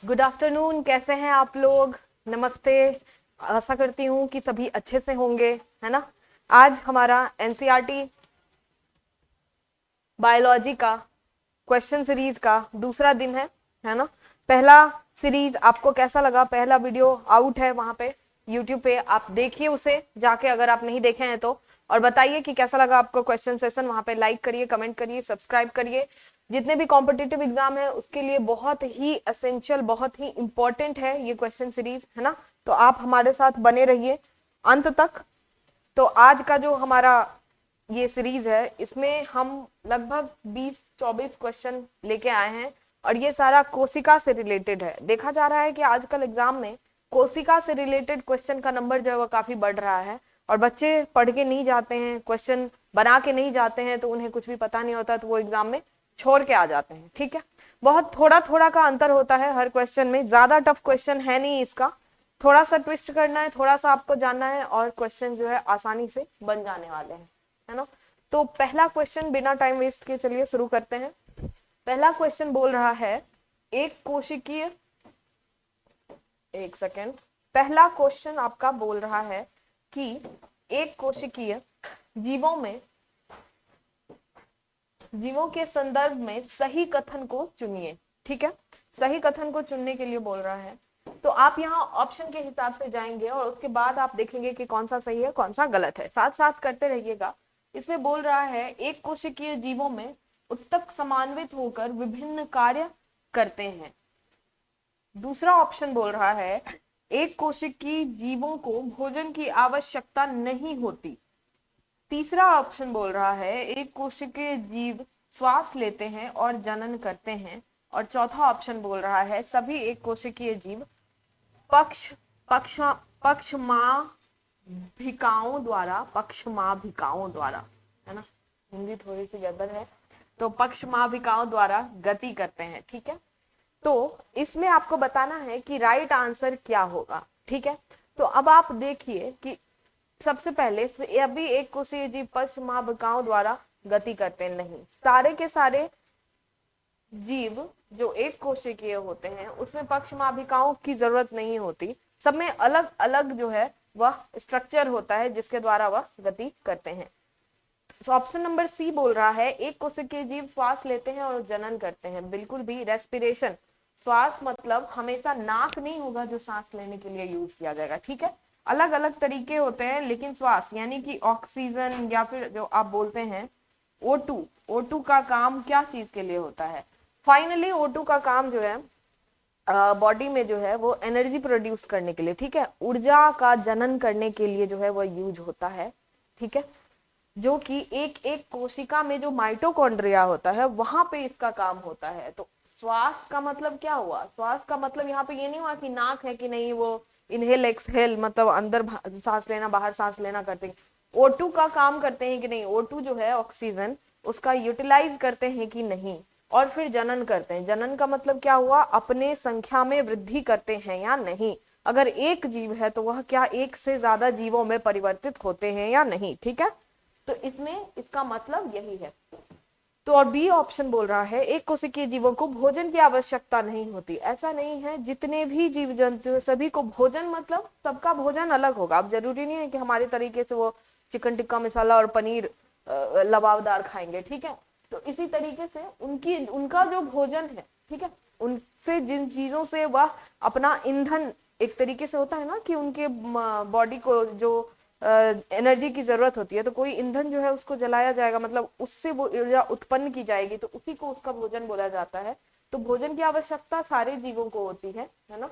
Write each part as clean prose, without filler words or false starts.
Good afternoon, कैसे हैं आप लोग? नमस्ते। आशा करती हूँ कि सभी अच्छे से होंगे, है ना। आज हमारा एनसीईआरटी बायोलॉजी का क्वेश्चन सीरीज का दूसरा दिन है ना। पहला सीरीज आपको कैसा लगा? पहला वीडियो आउट है वहां पे यूट्यूब पे, आप देखिए उसे जाके अगर आप नहीं देखे हैं तो, और बताइए कि कैसा लगा आपको क्वेश्चन सेशन। वहां पे लाइक करिए, कमेंट करिए, सब्सक्राइब करिए। जितने भी कॉम्पिटिटिव एग्जाम है उसके लिए बहुत ही असेंशियल, बहुत ही इंपॉर्टेंट है ये क्वेश्चन सीरीज, है ना। तो आप हमारे साथ बने रहिए अंत तक। तो आज का जो हमारा ये सीरीज है इसमें हम लगभग 20-24 क्वेश्चन लेके आए हैं, और ये सारा कोशिका से रिलेटेड है। देखा जा रहा है कि आजकल एग्जाम में कोशिका से रिलेटेड क्वेश्चन का नंबर जो है वो काफी बढ़ रहा है, और बच्चे पढ़ के नहीं जाते हैं, क्वेश्चन बना के नहीं जाते हैं, तो उन्हें कुछ भी पता नहीं होता, तो वो एग्जाम में छोड़ के आ जाते हैं। ठीक है, बहुत थोड़ा थोड़ा का अंतर होता है हर क्वेश्चन में, ज्यादा टफ क्वेश्चन है नहीं इसका। थोड़ा सा ट्विस्ट करना है, थोड़ा सा आपको जानना है, और क्वेश्चन जो है आसानी से बन जाने वाले हैं, है ना। तो पहला क्वेश्चन बिना टाइम वेस्ट किए चलिए शुरू करते हैं। पहला क्वेश्चन बोल रहा है एक कोशिकीय, एक सेकेंड। पहला क्वेश्चन आपका बोल रहा है कि एक कोशिकीय जीवों के संदर्भ में सही कथन को चुनिए। ठीक है, सही कथन को चुनने के लिए बोल रहा है। तो आप यहाँ ऑप्शन के हिसाब से जाएंगे और उसके बाद आप देखेंगे कि कौन सा सही है कौन सा गलत है, साथ साथ करते रहिएगा। इसमें बोल रहा है एक कोशिकीय जीवों में उत्तक समान्वित होकर विभिन्न कार्य करते हैं। दूसरा ऑप्शन बोल रहा है एक कोशिकीय जीवों को भोजन की आवश्यकता नहीं होती। तीसरा ऑप्शन बोल रहा है एक कोशिकीय जीव श्वास लेते हैं और जनन करते हैं। और चौथा ऑप्शन बोल रहा है सभी एक कोशिकीय जीव पक्ष पक्ष पक्षमाभिकाओं द्वारा, है ना, हिंदी थोड़ी सी गड़बड़ है, तो पक्षमाभिकाओं द्वारा गति करते हैं। ठीक है, तो इसमें आपको बताना है कि राइट आंसर क्या होगा। ठीक है, तो अब आप देखिए कि सबसे पहले अभी एक कोशिकीय जीव पक्षमाभिकाओं द्वारा गति करते नहीं, सारे के सारे जीव जो एक कोशिकीय होते हैं उसमें पक्षमाभिकाओं की जरूरत नहीं होती, सब में अलग अलग जो है वह स्ट्रक्चर होता है जिसके द्वारा वह गति करते हैं। तो ऑप्शन नंबर सी बोल रहा है एक कोशिकीय जीव श्वास लेते हैं और जनन करते हैं। बिल्कुल भी, रेस्पिरेशन, श्वास मतलब हमेशा नाक नहीं होगा जो सांस लेने के लिए यूज किया जाएगा। ठीक है, अलग अलग तरीके होते हैं, लेकिन श्वास यानी कि ऑक्सीजन या फिर जो आप बोलते हैं O2, O2 का काम क्या चीज के लिए होता है? फाइनली O2 का काम जो है बॉडी में जो है वो एनर्जी प्रोड्यूस करने के लिए, ठीक है, ऊर्जा का जनन करने के लिए जो है वो यूज होता है। ठीक है, जो कि एक एक कोशिका में जो माइटोकॉन्ड्रिया होता है वहां पे इसका काम होता है। तो श्वास का मतलब क्या हुआ? श्वास का मतलब यहाँ पे ये नहीं हुआ कि नाक है कि नहीं, वो इनहेल एक्सहेल मतलब अंदर सांस लेना बाहर सांस लेना करते हैं। O2 का काम करते हैं कि नहीं, O2 जो है ऑक्सीजन उसका यूटिलाइज करते हैं कि नहीं, और फिर जनन करते हैं। जनन का मतलब क्या हुआ? अपने संख्या में वृद्धि करते हैं या नहीं। अगर एक जीव है तो वह क्या एक से ज्यादा जीवों में परिवर्तित होते हैं या नहीं। ठीक है, तो इसमें इसका मतलब यही है। तो और बी ऑप्शन बोल रहा है एक कोशिकीय जीवों को भोजन की आवश्यकता नहीं होती। ऐसा नहीं है, जितने भी जीव जंतु सभी को भोजन मतलब सबका भोजन अलग होगा। अब जरूरी नहीं है कि हमारे तरीके से वो चिकन टिक्का मसाला और पनीर लबाबदार खाएंगे। ठीक है, तो इसी तरीके से उनका जो भोजन है, ठीक है, उनसे जिन चीजों से वह अपना ईंधन, एक तरीके से होता है ना कि उनके बॉडी को जो एनर्जी की जरूरत होती है, तो कोई ईंधन जो है उसको जलाया जाएगा, मतलब उससे वो ऊर्जा उत्पन्न की जाएगी, तो उसी को उसका भोजन बोला जाता है। तो भोजन की आवश्यकता सारे जीवों को होती है ना।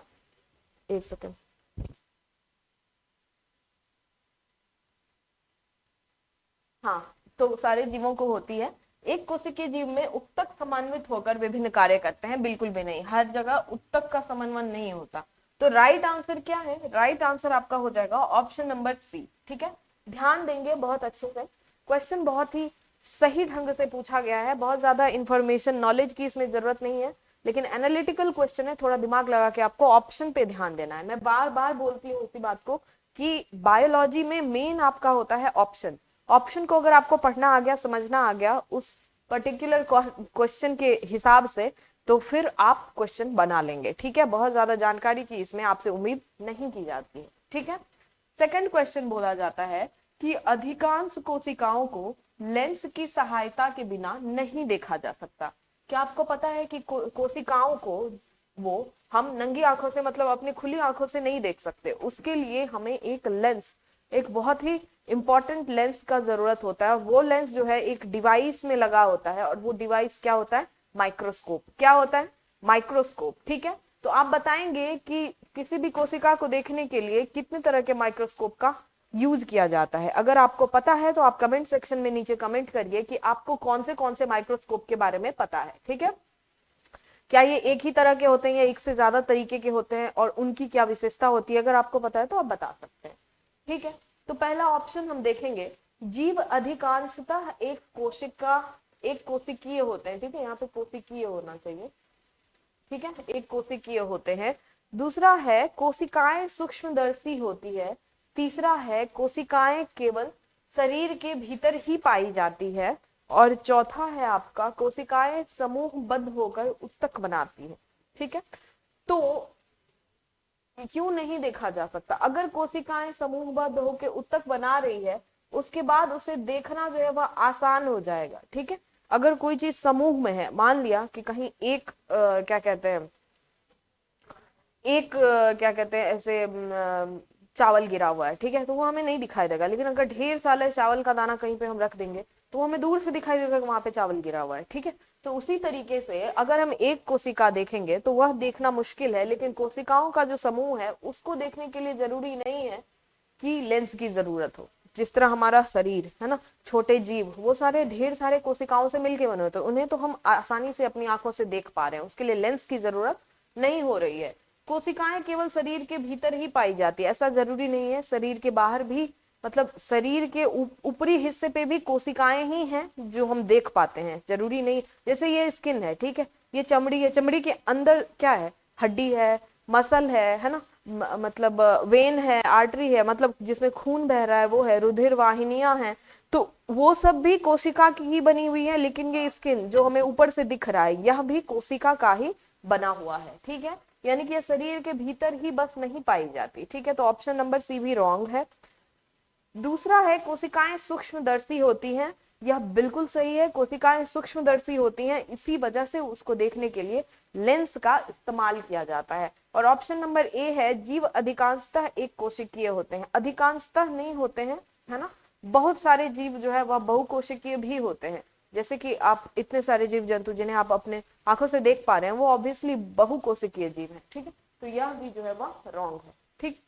एक सेकेंड, हाँ, तो सारे जीवों को होती है। एक कोशिकीय जीव में उत्तक समन्वित होकर विभिन्न कार्य करते हैं। बिल्कुल भी नहीं, हर जगह उत्तक का समन्वय नहीं होता। तो राइट आंसर क्या है? राइट आंसर आपका हो जाएगा ऑप्शन नंबर सी। ठीक है, ध्यान देंगे बहुत अच्छे से। क्वेश्चन बहुत ही सही ढंग से पूछा गया है, बहुत ज्यादा इंफॉर्मेशन नॉलेज की इसमें जरूरत नहीं है, लेकिन एनालिटिकल क्वेश्चन है, थोड़ा दिमाग लगा के आपको ऑप्शन पे ध्यान देना है। मैं बार बार बोलती हूँ इसी बात को कि बायोलॉजी में मेन आपका होता है ऑप्शन। ऑप्शन को अगर आपको पढ़ना आ गया, समझना आ गया, उस पर्टिकुलर क्वेश्चन के हिसाब से, तो फिर आप क्वेश्चन बना लेंगे। ठीक है, बहुत ज्यादा जानकारी की इसमें आपसे उम्मीद नहीं की जाती है। ठीक है, सेकंड क्वेश्चन बोला जाता है कि अधिकांश कोशिकाओं को लेंस की सहायता के बिना नहीं देखा जा सकता। क्या आपको पता है कि कोशिकाओं को वो हम नंगी आंखों से, मतलब अपनी खुली आंखों से नहीं देख सकते, उसके लिए हमें एक लेंस, एक बहुत ही इंपॉर्टेंट लेंस का जरूरत होता है। वो लेंस जो है एक डिवाइस में लगा होता है, और वो डिवाइस क्या होता है? माइक्रोस्कोप। क्या होता है? माइक्रोस्कोप। ठीक है, तो आप बताएंगे कि किसी भी कोशिका को देखने के लिए कितने तरह के माइक्रोस्कोप का यूज किया जाता है। अगर आपको पता है तो आप कमेंट सेक्शन में नीचे कमेंट करिए कि आपको कौन से माइक्रोस्कोप के बारे में पता है। ठीक है, क्या ये एक ही तरह के होते हैं या एक से ज्यादा तरीके के होते हैं, और उनकी क्या विशेषता होती है? अगर आपको पता है तो आप बता सकते हैं। ठीक है, तो पहला ऑप्शन हम देखेंगे, जीव अधिकांशतः एक कोशिकीय होते हैं। ठीक है, यहाँ पे कोशिकीय होना चाहिए। ठीक है, एक कोशिकीय होते हैं। दूसरा है कोशिकाएं सूक्ष्मदर्शी होती है। तीसरा है कोशिकाएं केवल शरीर के भीतर ही पाई जाती है। और चौथा है आपका कोशिकाएं समूहबद्ध होकर उत्तक बनाती है। ठीक है, तो क्यों नहीं देखा जा सकता? अगर कोशिकाएं समूहबद्ध होकर उत्तक बना रही है, उसके बाद उसे देखना जो है वह आसान हो जाएगा। ठीक है, अगर कोई चीज समूह में है, मान लिया कि कहीं एक क्या कहते हैं, क्या कहते हैं ऐसे चावल गिरा हुआ है। ठीक है, तो वो हमें नहीं दिखाई देगा। लेकिन अगर ढेर सारे चावल का दाना कहीं पे हम रख देंगे तो हमें दूर से दिखाई देगा कि वहां पे चावल गिरा हुआ है। ठीक है, तो उसी तरीके से अगर हम एक कोशिका देखेंगे तो वह देखना मुश्किल है, लेकिन कोशिकाओं का जो समूह है उसको देखने के लिए जरूरी नहीं है कि लेंस की जरूरत हो। जिस तरह हमारा शरीर है ना, छोटे जीव वो सारे ढेर सारे कोशिकाओं से मिलके बने होते हैं, उन्हें तो हम आसानी से अपनी आंखों से देख पा रहे हैं, उसके लिए लेंस की जरूरत नहीं हो रही है। कोशिकाएं केवल शरीर के भीतर ही पाई जाती है, ऐसा जरूरी नहीं है। शरीर के बाहर भी, मतलब शरीर के ऊपरी हिस्से पे भी कोशिकाएं ही हैं जो हम देख पाते हैं, जरूरी नहीं। जैसे ये स्किन है, ठीक है, ये चमड़ी है, चमड़ी के अंदर क्या है? हड्डी है, मसल है ना, मतलब वेन है, आर्टरी है, मतलब जिसमें खून बह रहा है वो है, रुधिर वाहिनियां हैं, तो वो सब भी कोशिका की ही बनी हुई है। लेकिन ये स्किन जो हमें ऊपर से दिख रहा है, यह भी कोशिका का ही बना हुआ है। ठीक है, यानी कि ये शरीर के भीतर ही बस नहीं पाई जाती। ठीक है, तो ऑप्शन नंबर सी भी रॉन्ग है। दूसरा है कोशिकाएं सूक्ष्मदर्शी होती हैं, यह बिल्कुल सही है। कोशिकाएं सूक्ष्मदर्शी होती हैं, इसी वजह से उसको देखने के लिए लेंस का इस्तेमाल किया जाता है। और ऑप्शन नंबर ए है, जीव अधिकांशतः एक कोशिकीय होते हैं। अधिकांशतः नहीं होते हैं, है ना, बहुत सारे जीव जो है वह बहुकोशिकीय भी होते हैं। जैसे कि आप इतने सारे जीव जंतु जिन्हें आप अपने आंखों से देख पा रहे हैं, वो ऑब्वियसली बहुकोशिकीय जीव है। ठीक है, तो यह भी जो है वह रॉन्ग है। ठीक,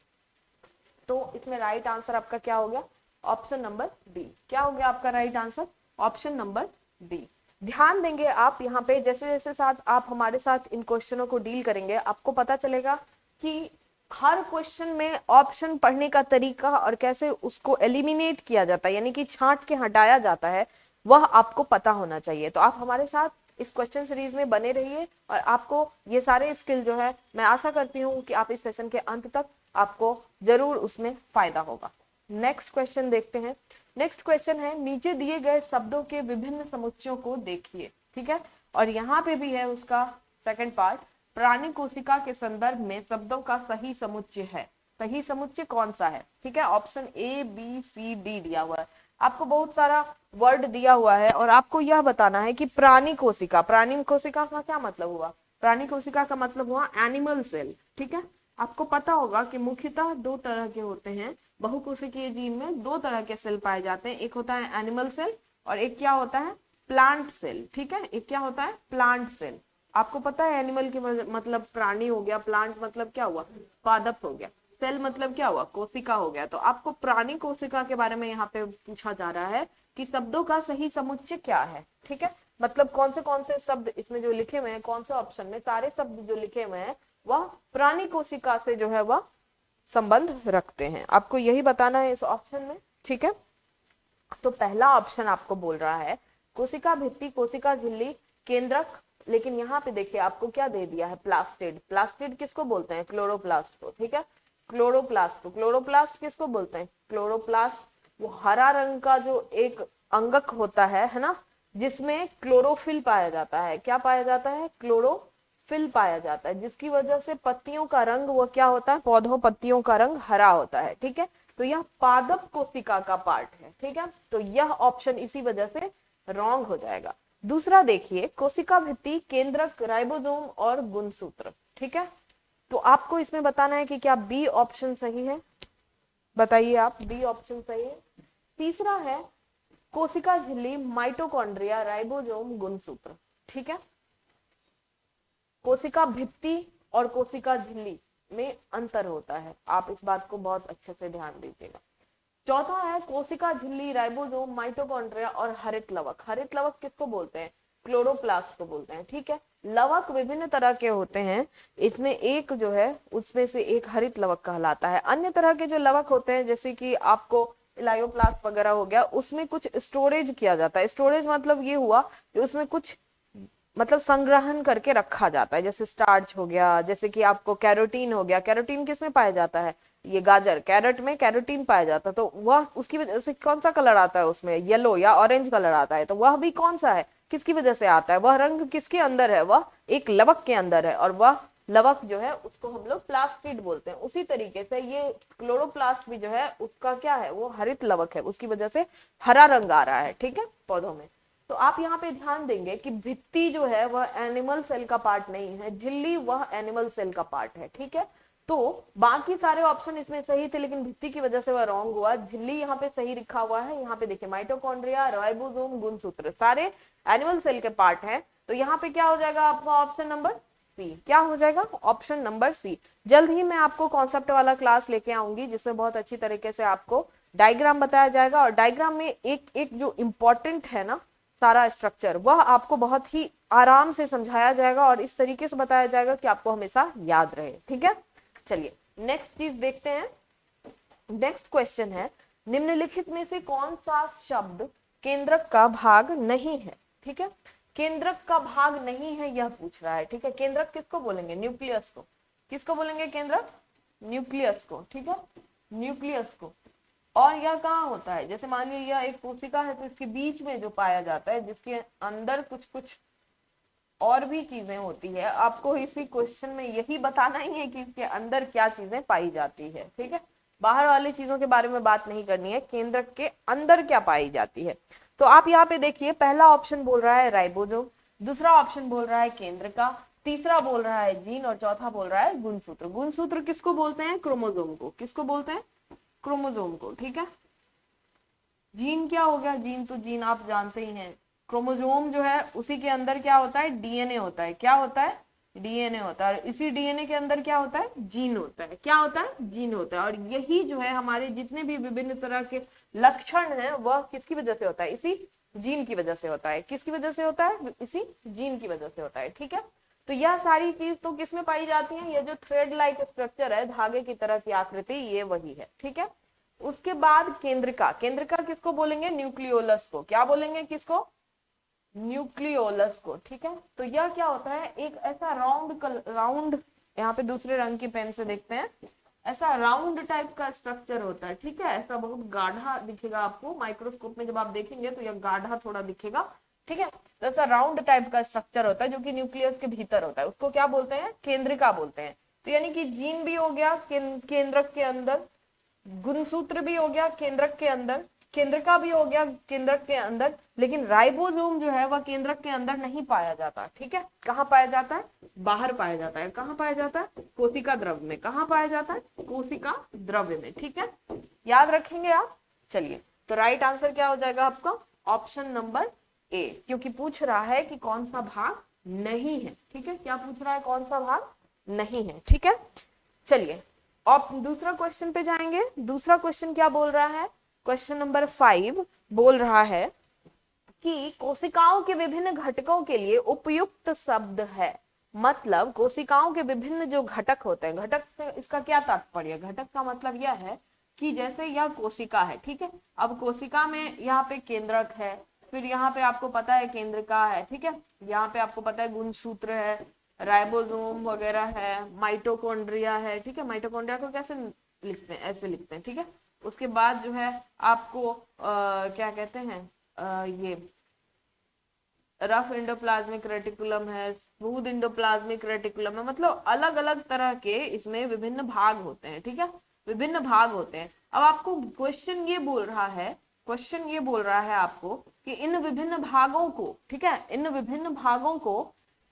तो इसमें राइट आंसर आपका क्या हो गया? Option number B. क्या हो गया आपका right answer? Option number B. ध्यान देंगे आप यहाँ पे, जैसे जैसे साथ आप हमारे साथ इन क्वेश्चनों को डील करेंगे, आपको पता चलेगा कि हर क्वेश्चन में ऑप्शन पढ़ने का तरीका और कैसे उसको एलिमिनेट किया जाता है, यानी कि छांट के हटाया जाता है, वह आपको पता होना चाहिए। तो आप हमारे साथ इस क्वेश्चन सीरीज में बने रहिए, और आपको ये सारे स्किल जो है, मैं आशा करती हूँ कि आप इस सेशन के अंत तक आपको जरूर उसमें फायदा होगा। नेक्स्ट क्वेश्चन देखते हैं। नेक्स्ट क्वेश्चन है, नीचे दिए गए शब्दों के विभिन्न समुच्चयों को देखिए। ठीक है, और यहाँ पे भी है उसका सेकंड पार्ट, प्राणी कोशिका के संदर्भ में शब्दों का सही समुच्चय है। सही समुच्चय कौन सा है? ठीक है, option A B C D दिया हुआ है। आपको बहुत सारा वर्ड दिया हुआ है और आपको यह बताना है कि प्राणी कोशिका का क्या मतलब हुआ? प्राणी कोशिका का मतलब हुआ एनिमल सेल। ठीक है, आपको पता होगा कि मुख्यतः दो तरह के होते हैं। बहुकोशिकीय जीव में दो तरह के सेल पाए जाते हैं, एक होता है एनिमल सेल और एक क्या होता है? Plant cell. ठीक है, एक क्या होता है? Plant cell. आपको पता है एनिमल के मतलब प्राणी हो गया, प्लांट मतलब क्या हुआ? पादप हो गया, सेल मतलब क्या हुआ? कोशिका हो गया। तो आपको प्राणी कोशिका के बारे में यहाँ पे पूछा जा रहा है कि शब्दों का सही समुच्चय क्या है। ठीक है, मतलब कौन से शब्द इसमें जो लिखे हुए हैं, कौन से ऑप्शन में सारे शब्द जो लिखे हुए हैं वह प्राणी कोशिका से जो है वह संबंध रखते हैं। आपको यही बताना है इस ऑप्शन में। ठीक है, तो पहला ऑप्शन आपको बोल रहा है कोशिका भित्ति, कोशिका झिल्ली, केंद्रक। लेकिन यहाँ पे देखिए आपको क्या दे दिया है? प्लास्टिड। प्लास्टिड किसको बोलते हैं? क्लोरोप्लास्ट को। ठीक है, क्लोरोप्लास्ट। क्लोरोप्लास्ट किसको बोलते हैं? क्लोरोप्लास्ट वो हरा रंग का जो एक अंगक होता है ना, जिसमें क्लोरोफिल पाया जाता है। क्या पाया जाता है? क्लोरोफिल पाया जाता है, जिसकी वजह से पत्तियों का रंग वो क्या होता है? पौधों पत्तियों का रंग हरा होता है। ठीक है, तो यह पादप कोशिका का पार्ट है। ठीक है, तो यह ऑप्शन इसी वजह से रॉन्ग हो जाएगा। दूसरा देखिए, कोशिका भित्ति, केंद्रक, राइबोसोम और गुणसूत्र। ठीक है, तो आपको इसमें बताना है कि क्या बी ऑप्शन सही है। बताइए आप, बी ऑप्शन सही है। तीसरा है कोशिका झिल्ली, माइटोकॉन्ड्रिया, राइबोसोम, गुणसूत्र। ठीक है, कोशिका भित्ति और कोशिका झिल्ली में अंतर होता है, आप इस बात को बहुत अच्छे से ध्यान दीजिएगा। चौथा है कोशिका झिल्ली, राइबोसोम, माइटोकॉन्ड्रिया और हरित लवक। हरित लवक किसको बोलते हैं? क्लोरोप्लास्ट को बोलते हैं। ठीक है, लवक विभिन्न तरह के होते हैं, इसमें एक जो है उसमें से एक हरित लवक कहलाता है। अन्य तरह के जो लवक होते हैं, जैसे कि आपको इलायोप्लास्ट वगैरह हो गया, उसमें कुछ स्टोरेज किया जाता है। स्टोरेज मतलब ये हुआ कि उसमें कुछ मतलब संग्रहण करके रखा जाता है, जैसे स्टार्च हो गया, जैसे कि आपको कैरोटीन हो गया। कैरोटीन किस में पाया जाता है? ये गाजर, कैरेट में कैरोटीन पाया जाता है, तो वह उसकी वजह से कौन सा कलर आता है उसमें? येलो या ऑरेंज कलर आता है। तो वह भी कौन सा है? किसकी वजह से आता है? वह रंग किसके अंदर है? वह एक लवक के अंदर है, और वह लवक जो है उसको हम लोग प्लास्टिड बोलते हैं। उसी तरीके से ये क्लोरोप्लास्ट भी जो है उसका क्या है? वो हरित लवक है, उसकी वजह से हरा रंग आ रहा है। ठीक है, पौधों में। तो आप यहाँ पे ध्यान देंगे कि भित्ति जो है वह एनिमल सेल का पार्ट नहीं है, झिल्ली वह एनिमल सेल का पार्ट है। ठीक है, तो बाकी सारे ऑप्शन इसमें सही थे, लेकिन भित्ति की वजह से वह रॉन्ग हुआ। झिल्ली यहाँ पे सही लिखा हुआ है। यहाँ पे देखिए माइटोकॉन्ड्रिया, राइबोसोम, गुणसूत्र सारे एनिमल सेल के पार्ट हैं। तो यहाँ पे क्या हो जाएगा आपका? Option number C. क्या हो जाएगा? Option number C. जल्द ही मैं आपको कॉन्सेप्ट वाला क्लास लेके आऊंगी, जिसमें बहुत अच्छी तरीके से आपको डायग्राम बताया जाएगा, और डायग्राम में एक एक जो इंपॉर्टेंट है ना सारा स्ट्रक्चर, वह आपको बहुत ही आराम से समझाया जाएगा और इस तरीके से बताया जाएगा कि आपको हमेशा याद रहे। ठीक है, चलिए नेक्स्ट चीज देखते हैं। नेक्स्ट क्वेश्चन है, निम्नलिखित में से कौन सा शब्द केंद्रक का भाग नहीं है? ठीक है, केंद्रक का भाग नहीं है यह पूछ रहा है। ठीक है, केंद्रक किसको बोलेंगे? न्यूक्लियस को। किसको बोलेंगे केंद्रक? न्यूक्लियस को। ठीक है, न्यूक्लियस को। और यह कहाँ होता है? जैसे मान लीजिए यह एक कोशिका है, तो इसके बीच में जो पाया जाता है, जिसके अंदर कुछ कुछ और भी चीजें होती है। आपको इसी क्वेश्चन में यही बताना ही है कि इसके अंदर क्या चीजें पाई जाती है। ठीक है, बाहर वाली चीजों के बारे में बात नहीं करनी है, केंद्र के अंदर क्या पाई जाती है। तो आप यहाँ पे देखिए, पहला ऑप्शन बोल रहा है राइबोसोम, दूसरा ऑप्शन बोल रहा है केंद्र का, तीसरा बोल रहा है जीन, और चौथा बोल रहा है गुणसूत्र। गुणसूत्र किसको बोलते हैं? क्रोमोसोम को। किसको बोलते हैं? क्रोमोसोम को। ठीक है, जीन क्या हो गया? जीन तो जीन आप जानते ही हैं। क्रोमोसोम जो है उसी के अंदर क्या होता है? डीएनए होता है। क्या होता है? डीएनए होता है। और इसी डीएनए के अंदर क्या होता है? जीन होता है। क्या होता है? जीन होता है। और यही जो है हमारे जितने भी विभिन्न तरह के लक्षण हैं वह किसकी वजह से होता है? इसी जीन की वजह से होता है। किसकी वजह से होता है? इसी जीन की वजह से होता है। ठीक है, तो यह सारी चीज तो किसमें पाई जाती है? ये जो थ्रेड लाइक स्ट्रक्चर है, धागे की तरह की आकृति, ये वही है। ठीक है, उसके बाद केंद्रिका। केंद्रिका किसको बोलेंगे? न्यूक्लियोलस को। क्या बोलेंगे? किसको? न्यूक्लियोलस को। ठीक है, तो यह क्या होता है? एक ऐसा राउंड, यहाँ पे दूसरे रंग की पेन से देखते हैं, ऐसा राउंड टाइप का स्ट्रक्चर होता है। ठीक है, ऐसा बहुत गाढ़ा दिखेगा आपको माइक्रोस्कोप में, जब आप देखेंगे तो यह गाढ़ा थोड़ा दिखेगा। ठीक है, तो ऐसा राउंड टाइप का स्ट्रक्चर होता है जो कि न्यूक्लियस के भीतर होता है, उसको क्या बोलते हैं? केंद्रिका बोलते हैं। तो यानी कि जीन भी हो गया केंद्रक के अंदर, गुणसूत्र भी हो गया केंद्रक के अंदर, केंद्रिका भी हो गया केंद्रक के अंदर, लेकिन राइबोसोम जो है वह केंद्रक के अंदर नहीं पाया जाता। ठीक है, कहाँ पाया जाता है? बाहर पाया जाता है। कहाँ पाया जाता है? कोशिका द्रव्य में। कहाँ पाया जाता है? कोशिका द्रव्य में। ठीक है, याद रखेंगे आप। चलिए, तो राइट आंसर क्या हो जाएगा आपका? ऑप्शन नंबर ए, क्योंकि पूछ रहा है कि कौन सा भाग नहीं है। ठीक है, क्या पूछ रहा है? कौन सा भाग नहीं है। ठीक है, चलिए अब दूसरा क्वेश्चन पे जाएंगे। दूसरा क्वेश्चन क्या बोल रहा है? क्वेश्चन नंबर 5 बोल रहा है कि कोशिकाओं के विभिन्न घटकों के लिए उपयुक्त शब्द है। मतलब कोशिकाओं के विभिन्न जो घटक होते हैं, घटक से इसका क्या तात्पर्य? घटक का मतलब यह है कि जैसे यह कोशिका है। ठीक है, अब कोशिका में यहाँ पे केंद्रक है, फिर यहाँ पे आपको पता है केंद्रिका है। ठीक है, यहाँ पे आपको पता है गुणसूत्र है, राइबोसोम वगैरह है, माइटोकॉन्ड्रिया है। ठीक है, माइटोकॉन्ड्रिया को कैसे लिखते हैं? ऐसे लिखते हैं। ठीक है, उसके बाद जो है आपको क्या कहते हैं, ये रफ इंडोप्लाज्मिक रेटिकुलम है, स्मूथ इंडोप्लाज्मिक रेटिकुलम है, मतलब अलग अलग तरह के इसमें विभिन्न भाग होते हैं, ठीक है, विभिन्न भाग होते हैं। अब आपको क्वेश्चन ये बोल रहा है, क्वेश्चन ये बोल रहा है आपको कि इन विभिन्न भागों को, ठीक है, इन विभिन्न भागों को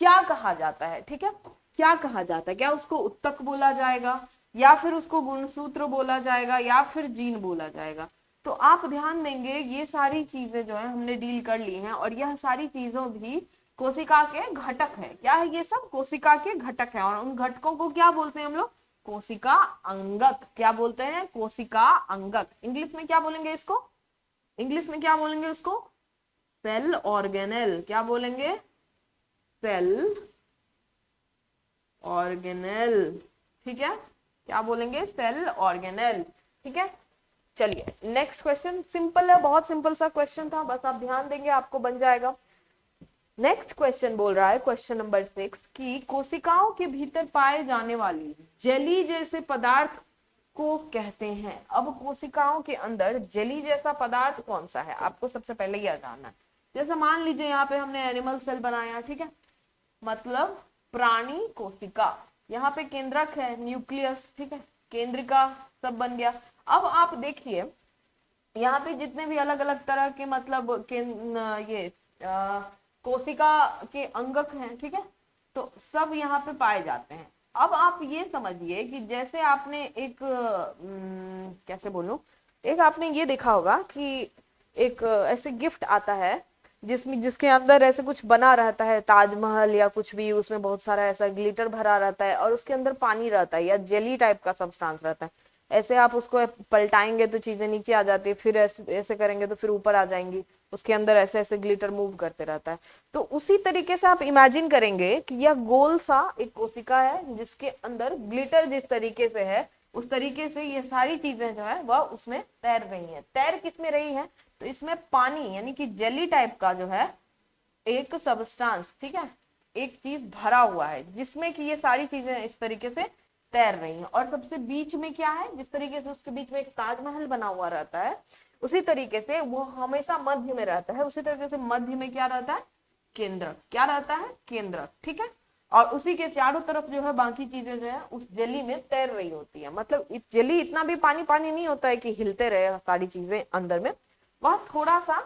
क्या कहा जाता है, ठीक है, क्या कहा जाता है, क्या उसको उत्तक बोला जाएगा, या फिर उसको गुणसूत्र बोला जाएगा, या फिर जीन बोला जाएगा। तो आप ध्यान देंगे ये सारी चीजें जो है हमने डील कर ली हैं, और यह सारी चीजों भी कोशिका के घटक है। क्या है ये सब? कोशिका के घटक है, और उन घटकों को क्या बोलते हैं हम लोग? कोशिका अंगक। क्या बोलते हैं? कोशिका अंगक। इंग्लिश में क्या बोलेंगे इसको? इंग्लिश में क्या बोलेंगे उसको? Cell organelle. क्या बोलेंगे? सेल ऑर्गेनेल, ठीक है, क्या बोलेंगे? सेल ऑर्गेनेल, ठीक है। चलिए नेक्स्ट क्वेश्चन, सिंपल है, बहुत सिंपल सा क्वेश्चन था, बस आप ध्यान देंगे आपको बन जाएगा। नेक्स्ट क्वेश्चन बोल रहा है, क्वेश्चन नंबर 6, कि कोशिकाओं के भीतर पाए जाने वाली जेली जैसे पदार्थ को कहते हैं। अब कोशिकाओं के अंदर जेली जैसा पदार्थ कौन सा है, आपको सबसे पहले यह जानना है। जैसे मान लीजिए यहाँ पे हमने एनिमल सेल बनाया, ठीक है, मतलब प्राणी कोशिका, यहाँ पे केंद्रक है, न्यूक्लियस, ठीक है, केंद्रिका, सब बन गया। अब आप देखिए यहाँ पे जितने भी अलग अलग तरह के मतलब ये कोशिका के अंगक हैं, ठीक है, तो सब यहाँ पे पाए जाते हैं। अब आप ये समझिए कि जैसे आपने एक कैसे बोलूं, एक आपने ये देखा होगा कि एक ऐसे गिफ्ट आता है जिसमें जिसके अंदर ऐसे कुछ बना रहता है, ताजमहल या कुछ भी, उसमें बहुत सारा ऐसा ग्लिटर भरा रहता है और उसके अंदर पानी रहता है या जेली टाइप का सब्सटेंस रहता है। ऐसे आप उसको पलटाएंगे तो चीजें नीचे आ जाती है, फिर ऐसे ऐसे करेंगे तो फिर ऊपर आ जाएंगी, उसके अंदर ऐसे ऐसे ग्लिटर मूव करते रहता है। तो उसी तरीके से आप इमेजिन करेंगे कि यह गोल सा एक कोशिका है जिसके अंदर ग्लिटर जिस तरीके से है उस तरीके से ये सारी चीजें जो है वह उसमें तैर रही है। तैर किस में रही है? तो इसमें पानी यानी कि जेली टाइप का जो है एक सब्सटेंस, ठीक है, एक चीज भरा हुआ है जिसमें कि ये सारी चीजें इस तरीके से तैर रही हैं। और सबसे बीच में क्या है? जिस तरीके से उसके बीच में एक ताजमहल बना हुआ रहता है उसी तरीके से वो हमेशा मध्य में रहता है, उसी तरीके से मध्य में क्या रहता है? केंद्रक। क्या रहता है? केंद्रक, ठीक है। और उसी के चारों तरफ जो है बाकी चीजें जो है उस जेली में तैर रही होती है। मतलब जेली इतना भी पानी पानी नहीं होता है कि हिलते रहे सारी चीजें अंदर में, वह थोड़ा सा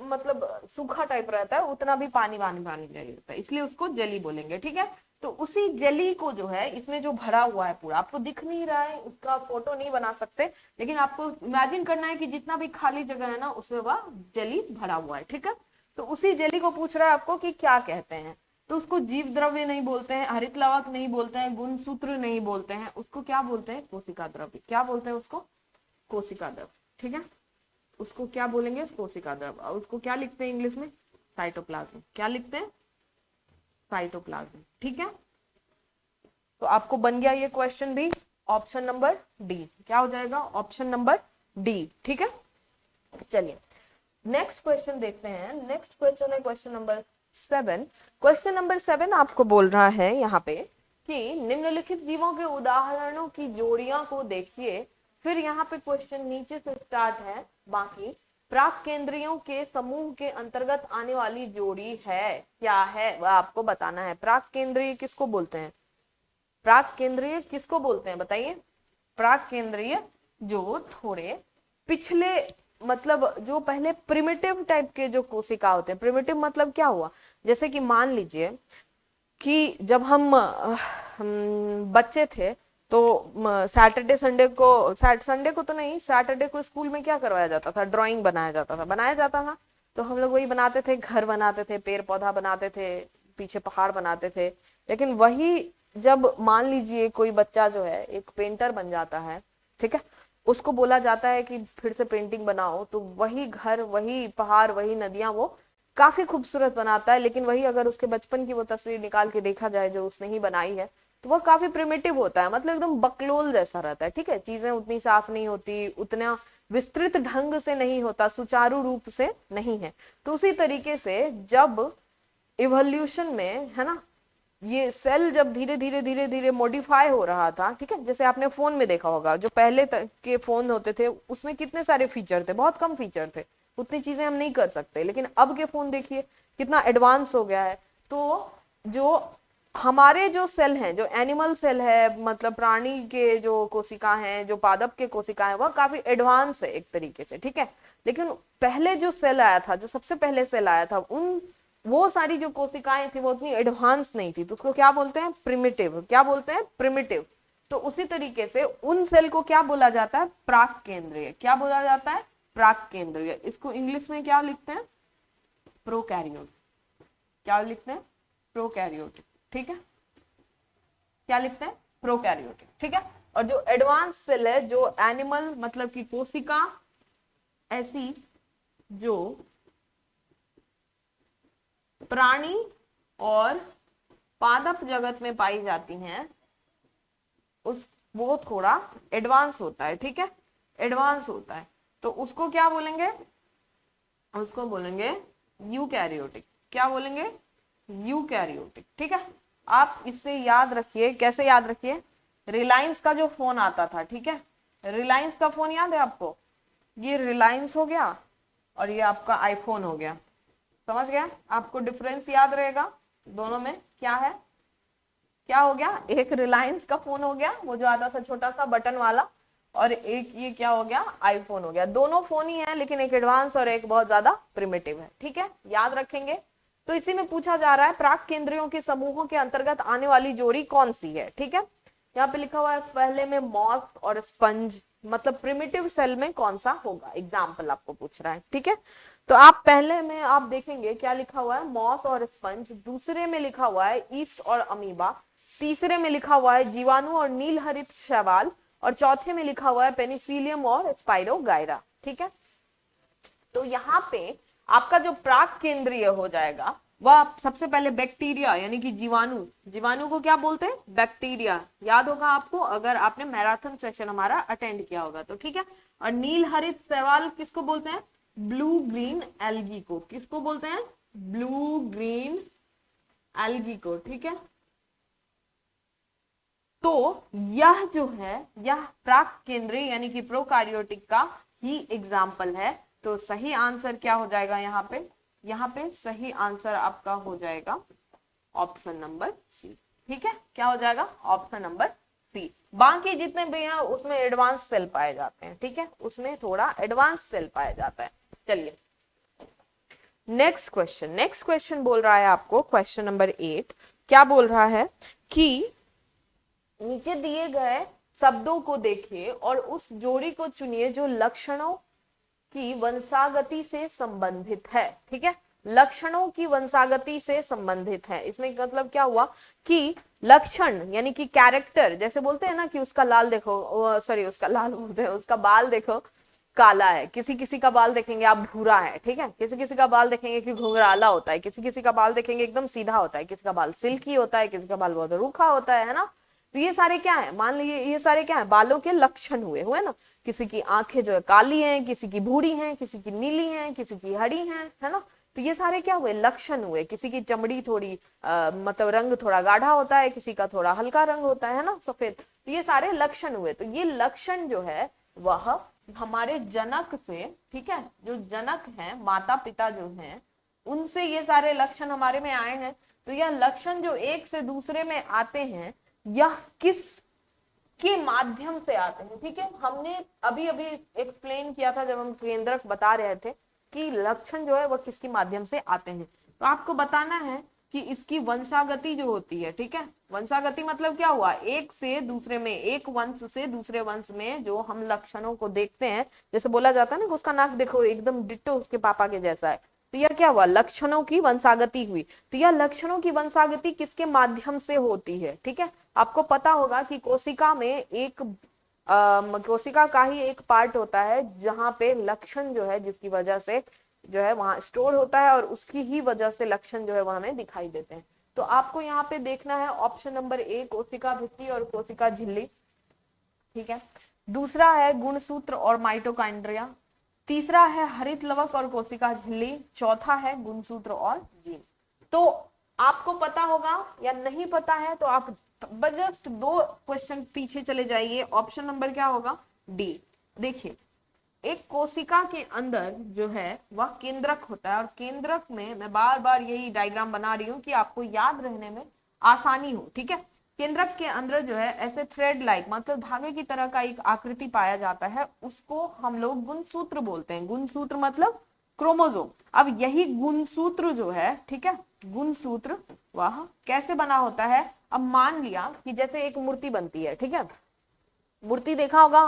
मतलब सूखा टाइप रहता है, उतना भी पानी पानी पानी नहीं होता है, इसलिए उसको जेली बोलेंगे, ठीक है। तो उसी जेली को जो है इसमें जो भरा हुआ है पूरा, आपको दिख नहीं रहा है, उसका फोटो नहीं बना सकते, लेकिन आपको इमेजिन करना है कि जितना भी खाली जगह है ना उसमें वह जेली भरा हुआ है, ठीक है। तो उसी जेली को पूछ रहा है आपको कि क्या कहते हैं। तो उसको जीव द्रव्य नहीं बोलते हैं, हरित लवक नहीं बोलते हैं, गुणसूत्र नहीं बोलते हैं, उसको क्या बोलते हैं? कोशिका द्रव्य। क्या बोलते हैं उसको? कोशिका द्रव्य, ठीक है। उसको क्या बोलेंगे? कोशिका द्रव्य। और उसको क्या लिखते हैं इंग्लिश में? साइटोप्लाज्म। क्या लिखते हैं? साइटोप्लाज्म, ठीक है। तो आपको बन गया ये क्वेश्चन भी, ऑप्शन नंबर डी। क्या हो जाएगा? ऑप्शन नंबर डी, ठीक है। चलिए नेक्स्ट क्वेश्चन देखते हैं। नेक्स्ट क्वेश्चन है क्वेश्चन नंबर 7। क्वेश्चन नंबर 7 आपको बोल रहा है यहाँ पे कि निम्नलिखित जीवों के उदाहरणों की जोड़ियां को देखिए। फिर यहाँ पे क्वेश्चन नीचे से स्टार्ट है, बाकी प्राक केंद्रियों के समूह के अंतर्गत आने वाली जोड़ी है, क्या है वह आपको बताना है। प्राक केंद्रीय किसको बोलते हैं? प्राक केंद्रीय किसको बोलते हैं बताइए? प्राक केंद्रीय जो थोड़े पिछले, मतलब जो पहले प्रिमिटिव टाइप के जो कोशिका होते हैं। प्रिमिटिव मतलब क्या हुआ? जैसे कि मान लीजिए कि जब हम बच्चे थे तो सैटरडे संडे को तो नहीं, सैटरडे को स्कूल में क्या करवाया जाता था? ड्राइंग बनाया जाता था। तो हम लोग वही बनाते थे, घर बनाते थे, पेड़ पौधा बनाते थे, पीछे पहाड़ बनाते थे। लेकिन वही जब मान लीजिए कोई बच्चा जो है एक पेंटर बन जाता है, ठीक है, उसको बोला जाता है कि फिर से पेंटिंग बनाओ, तो वही घर, वही पहाड़, वही नदियां वो काफी खूबसूरत बनाता है। लेकिन वही अगर उसके बचपन की वो तस्वीर निकाल के देखा जाए जो उसने ही बनाई है, तो वह काफी प्रिमिटिव होता है, मतलब एकदम बकलोल जैसा रहता है, ठीक है। चीजें उतनी साफ नहीं होती, उतना विस्तृत ढंग से नहीं होता, सुचारू रूप से नहीं है। तो उसी तरीके से जब इवोल्यूशन में, है ना, ये सेल जब धीरे धीरे मॉडिफाई हो रहा था, ठीक है, जैसे आपने फोन में देखा होगा जो पहले के फोन होते थे उसमें कितने सारे फीचर थे, बहुत कम फीचर थे। उतनी चीजें हम नहीं कर सकते, लेकिन अब के फोन देखिए कितना एडवांस हो गया है। तो जो हमारे जो सेल हैं, जो एनिमल सेल है, मतलब प्राणी के जो कोशिका हैं, जो पादप के कोशिका हैं, वह काफी एडवांस है एक तरीके से, ठीक है। लेकिन पहले जो सेल आया था, जो सबसे पहले सेल आया था, उन वो सारी जो कोशिकाएं थी वो उतनी एडवांस नहीं थी, तो उसको क्या बोलते हैं, प्रिमिटिव। क्या बोलते हैं, प्रिमिटिव। तो उसी तरीके से उन सेल को क्या बोला जाता है, प्राक केंद्रीय। क्या बोला जाता है, प्राक केंद्रीय। इसको इंग्लिश में क्या लिखते हैं, प्रोकैरियोट। क्या लिखते हैं, प्रोकैरियोटिक, ठीक है। क्या लिखते हैं, प्रोकैरियोटिक, ठीक है। और जो एडवांस सेल है, जो एनिमल मतलब की कोशिका ऐसी जो प्राणी और पादप जगत में पाई जाती हैं, उस वो थोड़ा एडवांस होता है, ठीक है, एडवांस होता है। तो उसको क्या बोलेंगे, उसको बोलेंगे यूकैरियोटिक। क्या बोलेंगे, यूकैरियोटिक, ठीक है। आप इससे याद रखिए, कैसे याद रखिए, रिलायंस का जो फोन आता था, ठीक है, रिलायंस का फोन याद है आपको, ये रिलायंस हो गया और ये आपका आईफोन हो गया। समझ गया, आपको डिफरेंस याद रहेगा दोनों में क्या है। क्या हो गया, एक रिलायंस का फोन हो गया, वो जो आता था छोटा सा बटन वाला, और एक ये क्या हो गया, आईफोन हो गया। दोनों फोन ही है, लेकिन एक एडवांस और एक बहुत ज्यादा प्रिमिटिव है, ठीक है, याद रखेंगे। तो इसी में पूछा जा रहा है प्राक केंद्रियों के समूहों के अंतर्गत आने वाली जोड़ी कौन सी है, ठीक है। यहाँ पे लिखा हुआ है पहले में मॉस और स्पंज, मतलब प्रिमिटिव सेल में कौन सा होगा, एग्जाम्पल आपको पूछ रहा है, ठीक है। तो आप पहले में आप देखेंगे क्या लिखा हुआ है, मॉस और स्पंज। दूसरे में लिखा हुआ है ईस्ट और अमीबा। तीसरे में लिखा हुआ है जीवाणु और नीलहरित शैवाल। और चौथे में लिखा हुआ है पेनिसिलियम और स्पाइरोगाइरा, ठीक है। तो यहाँ पे आपका जो प्राक केंद्रीय हो जाएगा वह सबसे पहले बैक्टीरिया यानी कि जीवाणु। जीवाणु को क्या बोलते हैं, बैक्टीरिया। याद होगा आपको अगर आपने मैराथन सेशन हमारा अटेंड किया होगा तो, ठीक है। और नील हरित शैवाल किसको बोलते हैं, ब्लू ग्रीन एल्गी को। किसको बोलते हैं, ब्लू ग्रीन एल्गी को, ठीक है। तो यह जो है, यह प्राक केंद्रीय यानी कि प्रोकार्योटिक का ही एग्जाम्पल है। तो सही आंसर क्या हो जाएगा यहाँ पे, यहाँ पे सही आंसर आपका हो जाएगा ऑप्शन नंबर सी, ठीक है। क्या हो जाएगा, ऑप्शन नंबर सी। बाकी जितने भी हैं उसमें एडवांस सेल पाए जाते हैं, ठीक है, उसमें थोड़ा एडवांस सेल पाया जाता है। चलिए नेक्स्ट क्वेश्चन, नेक्स्ट क्वेश्चन बोल रहा है आपको, क्वेश्चन नंबर 8 क्या बोल रहा है कि नीचे दिए गए शब्दों को देखिए और उस जोड़ी को चुनिए जो लक्षणों की वंशागति से संबंधित है, ठीक है। लक्षणों की वंशागति से संबंधित है, इसमें मतलब क्या हुआ कि लक्षण यानी कि कैरेक्टर, जैसे बोलते हैं ना कि उसका लाल देखो, सॉरी उसका लाल बोलते हैं, उसका बाल देखो काला है, किसी किसी का बाल देखेंगे आप भूरा है, ठीक है। किसी किसी का बाल देखेंगे कि घुंघराला होता है, किसी किसी का बाल देखेंगे एकदम सीधा होता है, किसी का बाल सिल्की होता है, किसी का बाल बहुत रूखा होता है ना। तो ये सारे क्या है, मान लीजिए ये सारे क्या है, बालों के लक्षण हुए हुए ना। किसी की आंखें जो है काली हैं, किसी की भूरी हैं, किसी की नीली हैं, किसी की हरी हैं, है ना। तो ये सारे क्या हुए, लक्षण हुए। किसी की चमड़ी थोड़ी मतलब रंग थोड़ा गाढ़ा होता है, किसी का थोड़ा हल्का रंग होता है ना, सफेद। तो ये सारे लक्षण हुए। तो ये लक्षण जो है वह हमारे जनक से, ठीक है, जो जनक हैं, माता पिता जो हैं, उनसे ये सारे लक्षण हमारे में आए हैं। तो यह लक्षण जो एक से दूसरे में आते हैं, यह किस के माध्यम से आते हैं, ठीक है। हमने अभी अभी एक्सप्लेन किया था जब हम केंद्रक बता रहे थे कि लक्षण जो है वह किसके माध्यम से आते हैं। तो आपको बताना है कि इसकी वंशागति जो होती है, ठीक है। वंशागति मतलब क्या हुआ, एक से दूसरे में, एक वंश से दूसरे वंश में जो हम लक्षणों को देखते हैं, जैसे बोला जाता है ना कि उसका नाक देखो एकदम डिट्टो उसके पापा के जैसा है। तो यह क्या हुआ, लक्षणों की वंशागति हुई। तो यह लक्षणों की वंशागति किसके माध्यम से होती है, ठीक है। आपको पता होगा कि कोशिका में एक कोशिका का ही एक पार्ट होता है जहां पे लक्षण जो है जिसकी वजह से जो है वहां स्टोर होता है और उसकी ही वजह से लक्षण जो है वह हमें दिखाई देते हैं। तो आपको यहाँ पे देखना है ऑप्शन नंबर ए, कोशिका भित्ति और कोशिका झिल्ली, ठीक है। दूसरा है गुणसूत्र और माइटोकॉन्ड्रिया। तीसरा है हरित लवक और कोशिका झिल्ली। चौथा है गुणसूत्र और जीन। तो आपको पता होगा या नहीं पता है तो आप जस्ट 2 क्वेश्चन पीछे चले जाइए। ऑप्शन नंबर क्या होगा, डी। देखिए एक कोशिका के अंदर जो है वह केंद्रक होता है, और केंद्रक में मैं बार बार यही डायग्राम बना रही हूँ कि आपको याद रहने में आसानी हो, ठीक है। केंद्रक के अंदर जो है ऐसे थ्रेड लाइक मतलब धागे की तरह का एक आकृति पाया जाता है, उसको हम लोग गुणसूत्र बोलते हैं। गुणसूत्र मतलब क्रोमोसोम। अब यही गुणसूत्र जो है, ठीक है, गुणसूत्र वह कैसे बना होता है। अब मान लिया कि जैसे एक मूर्ति बनती है, ठीक है, मूर्ति देखा होगा,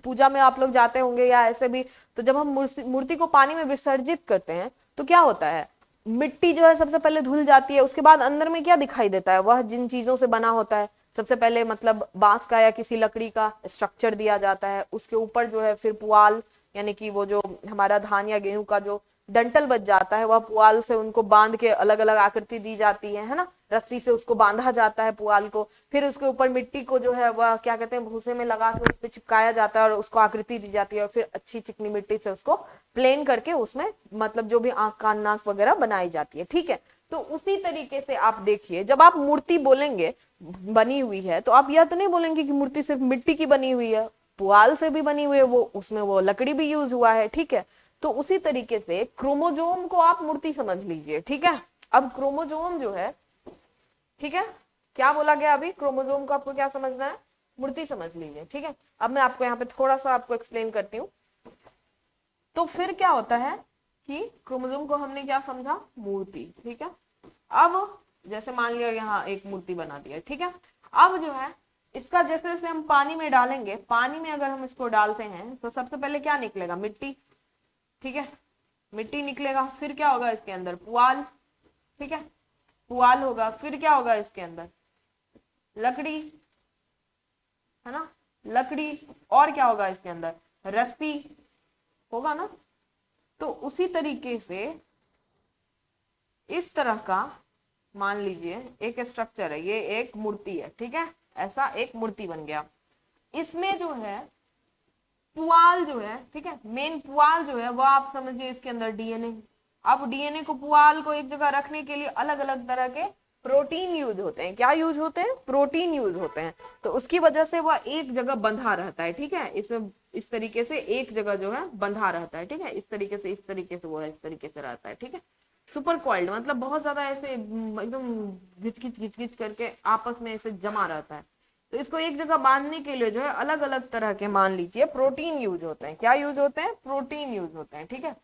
पूजा में आप लोग जाते होंगे या ऐसे भी, तो जब हम मूर्ति को पानी में विसर्जित करते हैं तो क्या होता है, मिट्टी जो है सबसे पहले धुल जाती है, उसके बाद अंदर में क्या दिखाई देता है, वह जिन चीजों से बना होता है, सबसे पहले मतलब बांस का या किसी लकड़ी का स्ट्रक्चर दिया जाता है, उसके ऊपर जो है फिर पुआल यानी कि वो जो हमारा धान या गेहूं का जो डंटल बच जाता है, वह पुआल से उनको बांध के अलग अलग आकृति दी जाती है ना, रस्सी से उसको बांधा जाता है पुआल को, फिर उसके ऊपर मिट्टी को जो है वह क्या कहते हैं भूसे में लगा के उस पर चिपकाया जाता है और उसको आकृति दी जाती है, और फिर अच्छी चिकनी मिट्टी से उसको प्लेन करके उसमें मतलब जो भी आंख कान नाक वगैरह बनाई जाती है, ठीक है। तो उसी तरीके से आप देखिए, जब आप मूर्ति बोलेंगे बनी हुई है, तो आप यह तो नहीं बोलेंगे कि मूर्ति सिर्फ मिट्टी की बनी हुई है, पुआल से भी बनी हुई है, वो उसमें वो लकड़ी भी यूज हुआ है, ठीक है। तो उसी तरीके से क्रोमोजोम को आप मूर्ति समझ लीजिए, ठीक है। अब क्रोमोजोम जो है, ठीक है, क्या बोला गया अभी, क्रोमोजोम को आपको क्या समझना है, मूर्ति समझ लीजिए, ठीक है। अब मैं आपको यहाँ पे थोड़ा सा आपको एक्सप्लेन करती हूँ। तो फिर क्या होता है कि क्रोमोजोम को हमने क्या समझा, मूर्ति, ठीक है। अब जैसे मान लिया यहाँ एक मूर्ति बना दिया, ठीक है। अब जो है इसका जैसे जैसे हम पानी में डालेंगे, पानी में अगर हम इसको डालते हैं तो सबसे पहले क्या निकलेगा, मिट्टी, ठीक है, मिट्टी निकलेगा। फिर क्या होगा इसके अंदर, पुआल, ठीक है, पुआल होगा। फिर क्या होगा इसके अंदर, लकड़ी, है ना, लकड़ी। और क्या होगा इसके अंदर, रस्सी होगा ना। तो उसी तरीके से इस तरह का मान लीजिए एक स्ट्रक्चर है, ये एक मूर्ति है, ठीक है, ऐसा एक मूर्ति बन गया। इसमें जो है पुआल जो है, ठीक है, मेन पुआल जो है वो आप समझिए इसके अंदर डीएनए। अब डीएनए को, पुआल को एक जगह रखने के लिए अलग अलग तरह के प्रोटीन यूज होते हैं। क्या यूज होते हैं, प्रोटीन यूज होते हैं। तो उसकी वजह से वह एक जगह बंधा रहता है, ठीक है, इसमें इस तरीके से एक जगह जो है बंधा रहता है, ठीक है, इस तरीके से, इस तरीके से, वो है इस तरीके से रहता है, ठीक है। सुपर कॉइल्ड मतलब बहुत ज्यादा ऐसे एकदम घिच घिच करके आपस में ऐसे जमा रहता है। तो इसको एक जगह बांधने के लिए जो है अलग अलग तरह के मान लीजिए प्रोटीन यूज होते हैं। क्या यूज होते हैं, प्रोटीन यूज होते हैं, ठीक है।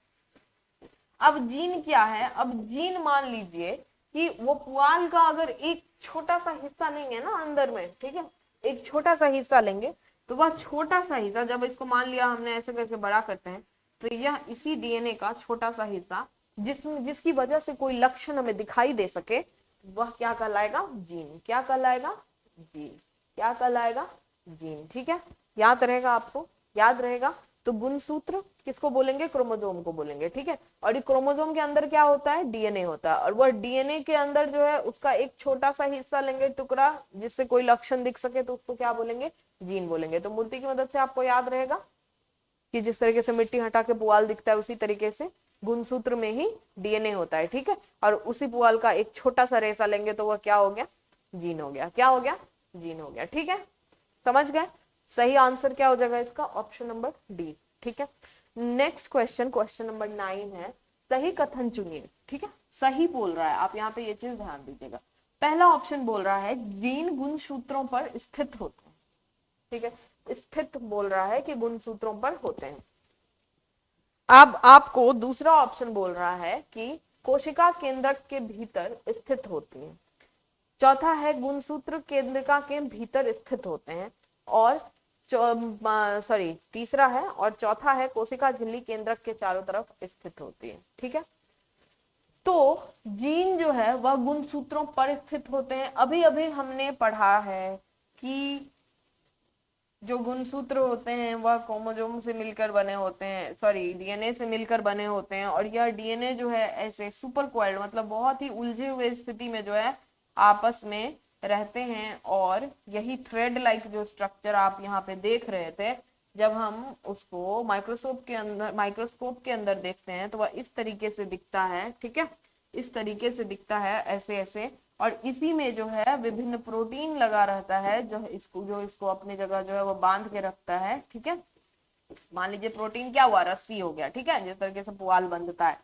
अब जीन क्या है, अब जीन मान लीजिए कि वो पुआल का अगर एक छोटा सा हिस्सा लेंगे ना अंदर में, ठीक है, एक छोटा सा हिस्सा लेंगे, तो वह छोटा सा हिस्सा जब इसको मान लिया हमने ऐसे करके बड़ा करते हैं, तो यह इसी डीएनए का छोटा सा हिस्सा जिसकी वजह से कोई लक्षण हमें दिखाई दे सके, वह क्या कहलाएगा, जीन। क्या कहलाएगा, जीन। क्या कहलाएगा, जीन, ठीक है। याद रहेगा, आपको याद रहेगा। तो गुणसूत्र किसको बोलेंगे, क्रोमोसोम को बोलेंगे, ठीक है। और ये क्रोमोसोम के अंदर क्या होता है, डीएनए होता है, और वह डीएनए के अंदर जो है उसका एक छोटा सा हिस्सा लेंगे, टुकड़ा, जिससे कोई लक्षण दिख सके, तो उसको क्या बोलेंगे, जीन बोलेंगे। तो मूर्ति की मदद से आपको याद रहेगा कि जिस तरीके से मिट्टी हटा के पुआल दिखता है, उसी तरीके से गुणसूत्र में ही डीएनए होता है, ठीक है। और उसी पुआल का एक छोटा सा रेशा लेंगे तो वह क्या हो गया, जीन हो गया। क्या हो गया, जीन हो गया, ठीक है। समझ गए। सही आंसर क्या हो जाएगा इसका, ऑप्शन नंबर डी, ठीक है। नेक्स्ट क्वेश्चन, क्वेश्चन नंबर 9 है, सही कथन चुनिए, ठीक है। सही बोल रहा है, आप यहाँ पे ये चीज ध्यान दीजिएगा। पहला ऑप्शन बोल रहा है जीन गुणसूत्रों पर स्थित होते हैं, ठीक है, स्थित बोल रहा है कि गुणसूत्रों पर होते हैं। अब आपको दूसरा ऑप्शन बोल रहा है कि कोशिका केंद्रक के भीतर स्थित होती है। चौथा है गुणसूत्र केंद्रिका के भीतर स्थित होते हैं, और तीसरा है, और चौथा है कोशिका झिल्ली केंद्रक के चारों तरफ स्थित होती है, ठीक है। तो जीन जो है वह गुणसूत्रों पर स्थित होते हैं। अभी अभी हमने पढ़ा है कि जो गुणसूत्र होते हैं वह क्रोमोसोम से मिलकर बने होते हैं, सॉरी डीएनए से मिलकर बने होते हैं, और यह डीएनए जो है ऐसे सुपर कॉइल्ड मतलब बहुत ही उलझे हुए स्थिति में जो है आपस में रहते हैं। और यही थ्रेड लाइक जो स्ट्रक्चर आप यहाँ पे देख रहे थे, जब हम उसको माइक्रोस्कोप के अंदर देखते हैं तो वह इस तरीके से दिखता है, ठीक है, इस तरीके से दिखता है, ऐसे ऐसे। और इसी में जो है विभिन्न प्रोटीन लगा रहता है जो इसको अपनी जगह जो है वो बांध के रखता है, ठीक है। मान लीजिए प्रोटीन क्या हुआ, रस्सी हो गया, ठीक है, जिस तरीके से पुआल बंधता है।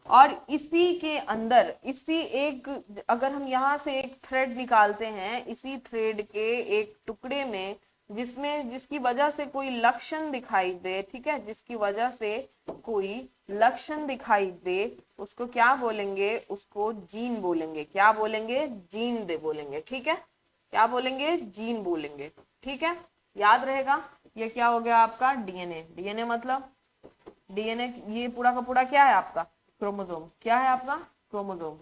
और इसी के अंदर इसी एक, अगर हम यहाँ से एक थ्रेड निकालते हैं, इसी थ्रेड के एक टुकड़े में जिसकी वजह से कोई लक्षण दिखाई दे, ठीक है, जिसकी वजह से कोई लक्षण दिखाई दे, उसको क्या बोलेंगे, उसको जीन बोलेंगे। क्या बोलेंगे, जीन दे बोलेंगे, ठीक है, क्या बोलेंगे, जीन बोलेंगे, ठीक है, याद रहेगा। ये क्या हो गया आपका, डीएनए। डीएनए मतलब डीएनए, ये पूरा का पूरा क्या है आपका, क्रोमोसोम। क्या है आपका, क्रोमोसोम,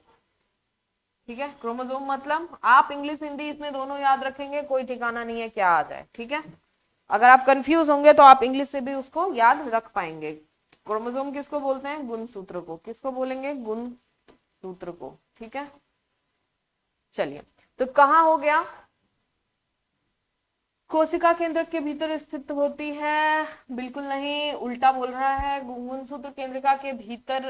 ठीक है। क्रोमोसोम मतलब आप इंग्लिश हिंदी इसमें दोनों याद रखेंगे, कोई ठिकाना नहीं है क्या आ जाए, ठीक है। अगर आप कंफ्यूज होंगे तो आप इंग्लिश से भी उसको याद रख पाएंगे। क्रोमोसोम किसको बोलते हैं, गुणसूत्र को। किसको बोलेंगे, गुणसूत्र को, ठीक है। चलिए, तो कहाँ हो गया, कोशिका केंद्रक के भीतर स्थित होती है, बिल्कुल नहीं, उल्टा बोल रहा है। गुणसूत्र केंद्रिका के भीतर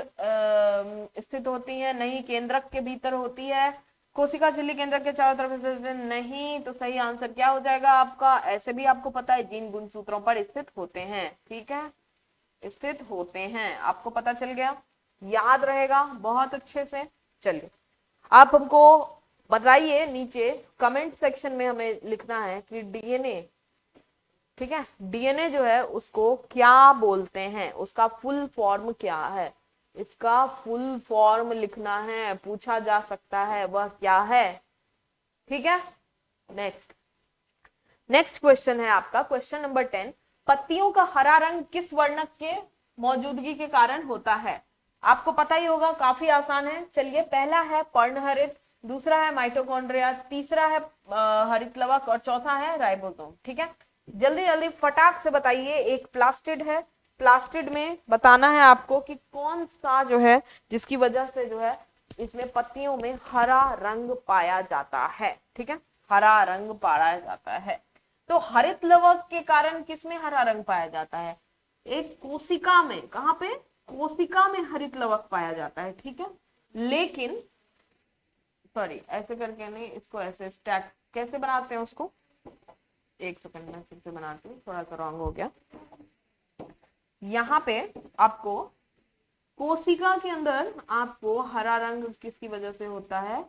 स्थित होती है, नहीं, केंद्रक के भीतर होती है। कोशिका झिल्ली केंद्रक के चारों तरफ स्थित नहीं, तो सही आंसर क्या हो जाएगा आपका, ऐसे भी आपको पता है जिन गुणसूत्रों पर स्थित होते हैं, ठीक है, स्थित होते हैं, आपको पता चल गया, याद रहेगा बहुत अच्छे से। चलिए, आप हमको बताइए, नीचे कमेंट सेक्शन में हमें लिखना है कि डीएनए, ठीक है, डीएनए जो है उसको क्या बोलते हैं, उसका फुल फॉर्म क्या है, इसका फुल फॉर्म लिखना है, पूछा जा सकता है वह क्या है, ठीक है। नेक्स्ट क्वेश्चन है आपका क्वेश्चन नंबर 10। पत्तियों का हरा रंग किस वर्णक के मौजूदगी के कारण होता है। आपको पता ही होगा, काफी आसान है। चलिए, पहला है पर्णहरित, दूसरा है माइटोकॉन्ड्रिया, तीसरा है हरित लवक और चौथा है राइबोसोम, ठीक है। जल्दी जल्दी फटाक से बताइए। एक प्लास्टिड है, प्लास्टिड में बताना है आपको कि कौन सा जो है जिसकी वजह से जो है इसमें पत्तियों में हरा रंग पाया जाता है, ठीक है, हरा रंग पाया जाता है। तो हरित लवक के कारण किसमें हरा रंग पाया जाता है, एक कोशिका में। कहां पे, कोशिका में हरित लवक पाया जाता है, ठीक है। लेकिन सॉरी, ऐसे करके नहीं, इसको ऐसे स्टैक कैसे बनाते हैं उसको, एक सेकंड में फिर से बनाती हूँ, थोड़ा सा रॉन्ग हो गया। यहाँ पे आपको कोशिका के अंदर आपको हरा रंग किसकी वजह से होता है,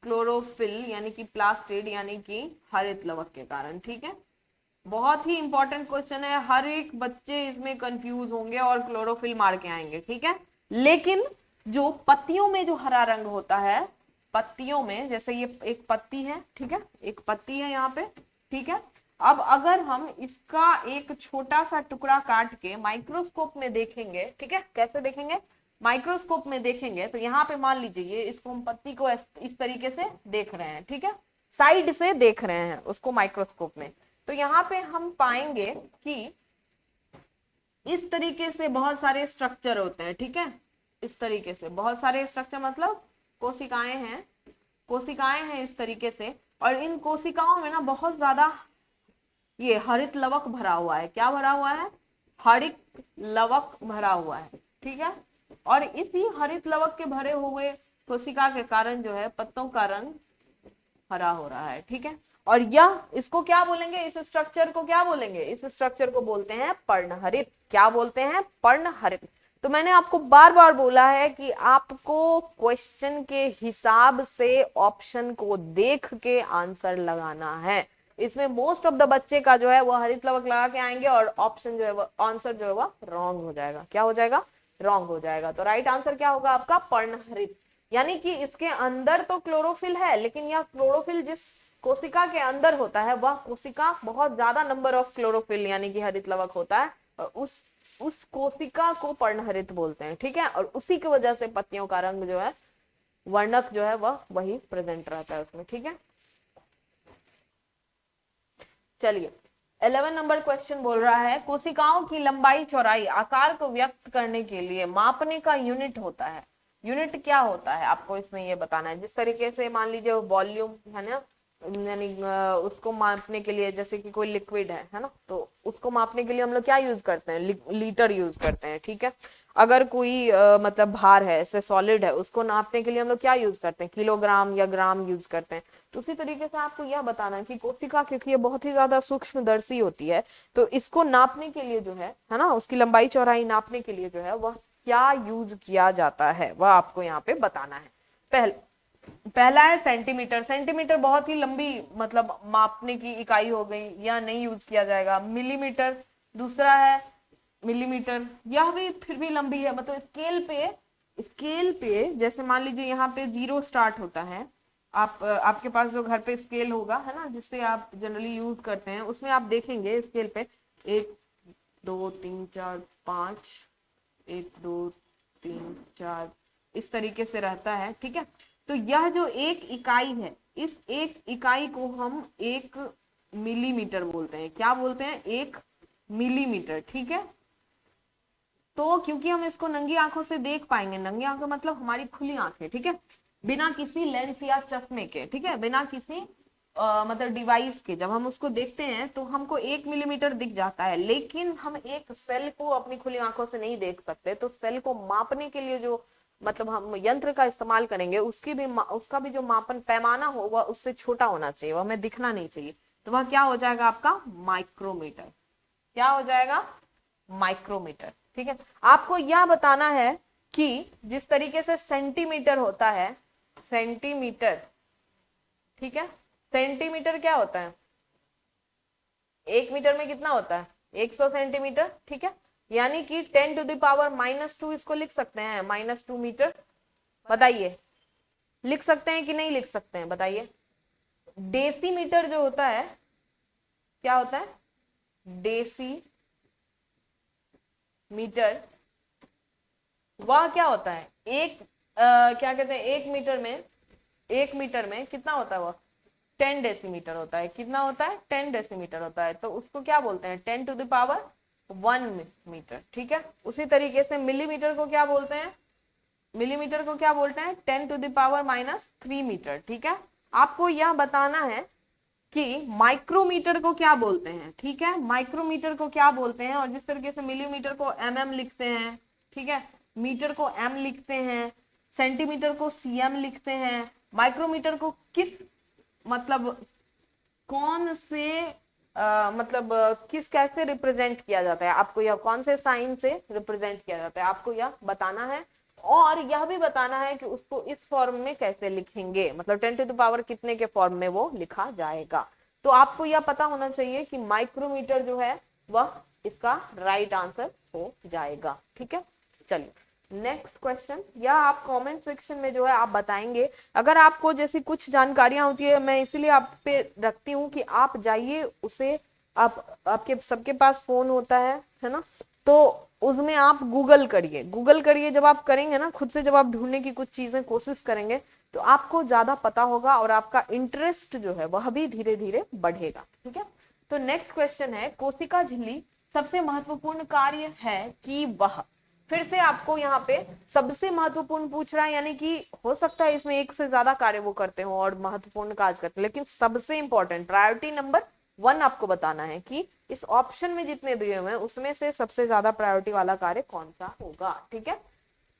क्लोरोफिल यानी कि प्लास्टिड यानी कि हरित लवक के कारण, ठीक है। बहुत ही इंपॉर्टेंट क्वेश्चन है, हर एक बच्चे इसमें कंफ्यूज होंगे और क्लोरोफिल मार के आएंगे, ठीक है। लेकिन जो पत्तियों में जो हरा रंग होता है, पत्तियों में, जैसे ये एक पत्ती है, ठीक है, एक पत्ती है यहाँ पे, ठीक है। अब अगर हम इसका एक छोटा सा टुकड़ा काट के माइक्रोस्कोप में देखेंगे, ठीक है, कैसे देखेंगे, माइक्रोस्कोप में देखेंगे, तो यहाँ पे मान लीजिए इसको हम पत्ती को इस तरीके से देख रहे हैं, ठीक है, साइड से देख रहे हैं उसको माइक्रोस्कोप में। तो यहाँ पे हम पाएंगे कि इस तरीके से बहुत सारे स्ट्रक्चर होते हैं, ठीक है, इस तरीके से बहुत सारे स्ट्रक्चर मतलब कोशिकाएं हैं, कोशिकाएं हैं इस तरीके से। और इन कोशिकाओं में ना बहुत ज्यादा ये हरित लवक भरा हुआ है। क्या भरा हुआ है, हरित लवक भरा हुआ है, ठीक है। और इसी हरित लवक के भरे हुए कोशिका के कारण जो है पत्तों का रंग हरा हो रहा है, ठीक है। और यह, इसको क्या बोलेंगे, इस स्ट्रक्चर को क्या बोलेंगे, इस स्ट्रक्चर को बोलते हैं पर्णहरित। क्या बोलते हैं, पर्णहरित। तो मैंने आपको बार बार बोला है कि आपको क्वेश्चन के हिसाब से ऑप्शन को देख के आंसर लगाना है। इसमें मोस्ट ऑफ द बच्चे का जो है वो हरित लवक लगा के आएंगे और ऑप्शन जो है वो आंसर जो है वो रॉन्ग हो जाएगा। क्या हो जाएगा, रॉन्ग हो जाएगा। तो राइट आंसर क्या होगा आपका, पर्णहरित। यानी कि इसके अंदर तो क्लोरोफिल है, लेकिन यह क्लोरोफिल जिस कोशिका के अंदर होता है वह कोशिका बहुत ज्यादा नंबर ऑफ क्लोरोफिल यानी कि हरित लवक होता है, और उस कोशिका को पर्णहरित बोलते हैं, ठीक है। और उसी की वजह से पत्तियों का रंग जो है, वर्णक जो है वह वही प्रेजेंट रहता है उसमें, ठीक है। चलिए, 11 नंबर क्वेश्चन बोल रहा है कोशिकाओं की लंबाई चौड़ाई आकार को व्यक्त करने के लिए मापने का यूनिट होता है। यूनिट क्या होता है आपको इसमें ये बताना है। जिस तरीके से मान लीजिए वॉल्यूम है ना, यानी उसको मापने के लिए, जैसे कि कोई लिक्विड है ना, तो उसको मापने के लिए हम लोग क्या यूज करते हैं, लीटर यूज करते हैं, ठीक है। अगर कोई मतलब भार है, ऐसे सॉलिड है, उसको नापने के लिए हम लोग क्या यूज करते हैं, किलोग्राम या ग्राम यूज करते हैं। तो उसी तरीके से आपको यह बताना है कि कोशिका, क्योंकि ये बहुत ही ज्यादा सूक्ष्मदर्शी होती है, तो इसको नापने के लिए जो है ना, उसकी लंबाई चौड़ाई नापने के लिए जो है वह क्या यूज किया जाता है, वह आपको यहाँ पे बताना है। पहला है सेंटीमीटर। सेंटीमीटर बहुत ही लंबी मतलब मापने की इकाई हो गई, या नहीं यूज किया जाएगा। मिलीमीटर दूसरा है, मिलीमीटर, यह भी फिर भी लंबी है, मतलब स्केल पे जैसे मान लीजिए यहाँ पे 0 स्टार्ट होता है, आपके पास जो घर पे स्केल होगा है ना, जिससे आप जनरली यूज करते हैं, उसमें आप देखेंगे स्केल पे 1 2 3 4 5, 1 2 3 4 इस तरीके से रहता है, ठीक है। तो यह जो एक इकाई है, इस एक इकाई को हम 1 मिलीमीटर बोलते हैं। क्या बोलते हैं, 1 मिलीमीटर, ठीक है। तो क्योंकि हम इसको नंगी आंखों से देख पाएंगे, नंगी आंखें मतलब हमारी खुली आंखें, ठीक है, बिना किसी लेंस या चश्मे के, ठीक है, बिना किसी मतलब डिवाइस के, जब हम उसको देखते हैं तो हमको 1 मिलीमीटर दिख जाता है। लेकिन हम एक सेल को अपनी खुली आंखों से नहीं देख सकते, तो सेल को मापने के लिए जो मतलब हम यंत्र का इस्तेमाल करेंगे, उसका भी जो मापन पैमाना हो वह उससे छोटा होना चाहिए, वह हमें दिखना नहीं चाहिए। तो वह क्या हो जाएगा आपका माइक्रोमीटर। क्या हो जाएगा, माइक्रोमीटर, ठीक है। आपको यह बताना है कि जिस तरीके से सेंटीमीटर होता है, सेंटीमीटर, ठीक है, सेंटीमीटर क्या होता है, 1 मीटर में कितना होता है, 100 सेंटीमीटर, ठीक है। यानी कि 10⁻⁻2 इसको लिख सकते हैं, -2 मीटर। बताइए, लिख सकते हैं कि नहीं लिख सकते हैं, बताइए। डेसीमीटर जो होता है, क्या होता है, डेसी मीटर, वह क्या होता है, क्या कहते हैं, 1 मीटर में कितना होता है, वह 10 डेसीमीटर होता है। कितना होता है, 10 डेसीमीटर होता है। तो उसको क्या बोलते हैं, 10⁻1 मीटर, ठीक है। उसी तरीके से मिलीमीटर को क्या बोलते हैं, मिलीमीटर को क्या बोलते हैं, 10⁻³ मीटर, ठीक है। आपको यह बताना है कि माइक्रोमीटर को क्या बोलते हैं, ठीक है, माइक्रोमीटर को क्या बोलते हैं। और जिस तरीके से मिलीमीटर को mm लिखते हैं, ठीक है, मीटर को m लिखते हैं, सेंटीमीटर को cm लिखते हैं, माइक्रोमीटर को किस मतलब कौन से मतलब किस कैसे रिप्रेजेंट किया जाता है, आपको यह कौन से साइन से रिप्रेजेंट किया जाता है, आपको यह बताना है। और यह भी बताना है कि उसको इस फॉर्म में कैसे लिखेंगे, मतलब 10⁻⁻ कितने के फॉर्म में वो लिखा जाएगा। तो आपको यह पता होना चाहिए कि माइक्रोमीटर जो है वह इसका राइट आंसर हो जाएगा, ठीक है। चलिए नेक्स्ट क्वेश्चन, या आप कमेंट सेक्शन में जो है आप बताएंगे। अगर आपको जैसी कुछ जानकारियां होती है, मैं इसीलिए आप पे रखती हूँ कि आप जाइए उसे, आपके सबके पास फोन होता है ना, तो उसमें आप गूगल करिए। जब आप करेंगे ना, खुद से जब आप ढूंढने की कुछ चीजें कोशिश करेंगे, तो आपको ज्यादा पता होगा और आपका इंटरेस्ट जो है वह भी धीरे धीरे बढ़ेगा, ठीक है। तो नेक्स्ट क्वेश्चन है, कोशिका झिल्ली सबसे महत्वपूर्ण कार्य है कि वह, फिर से आपको यहाँ पे सबसे महत्वपूर्ण पूछ रहा है, यानी कि हो सकता है इसमें एक से ज्यादा कार्य वो करते हो और महत्वपूर्ण कार्य करते हैं, लेकिन सबसे इंपॉर्टेंट प्रायोरिटी नंबर 1 आपको बताना है कि इस ऑप्शन में जितने दिए हुए हैं उसमें से सबसे ज्यादा प्रायोरिटी वाला कार्य कौन सा होगा, ठीक है।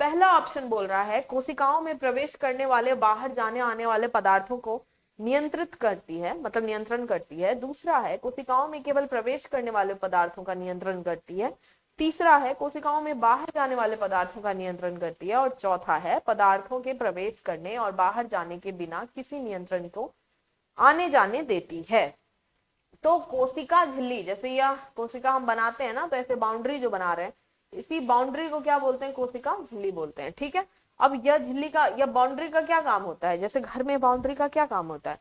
पहला ऑप्शन बोल रहा है कोशिकाओं में प्रवेश करने वाले बाहर जाने आने वाले पदार्थों को नियंत्रित करती है, मतलब नियंत्रण करती है। दूसरा है कोशिकाओं में केवल प्रवेश करने वाले पदार्थों का नियंत्रण करती है। तीसरा है कोशिकाओं में बाहर जाने वाले पदार्थों का नियंत्रण करती है। और चौथा है पदार्थों के प्रवेश करने और बाहर जाने के बिना किसी नियंत्रण को आने जाने देती है। तो कोशिका झिल्ली, जैसे यह कोशिका हम बनाते हैं ना, तो ऐसे बाउंड्री जो बना रहे हैं, इसी बाउंड्री को क्या बोलते हैं, कोशिका झिल्ली बोलते हैं, ठीक है। अब यह झिल्ली का, यह बाउंड्री का क्या काम होता है, जैसे घर में बाउंड्री का क्या काम होता है,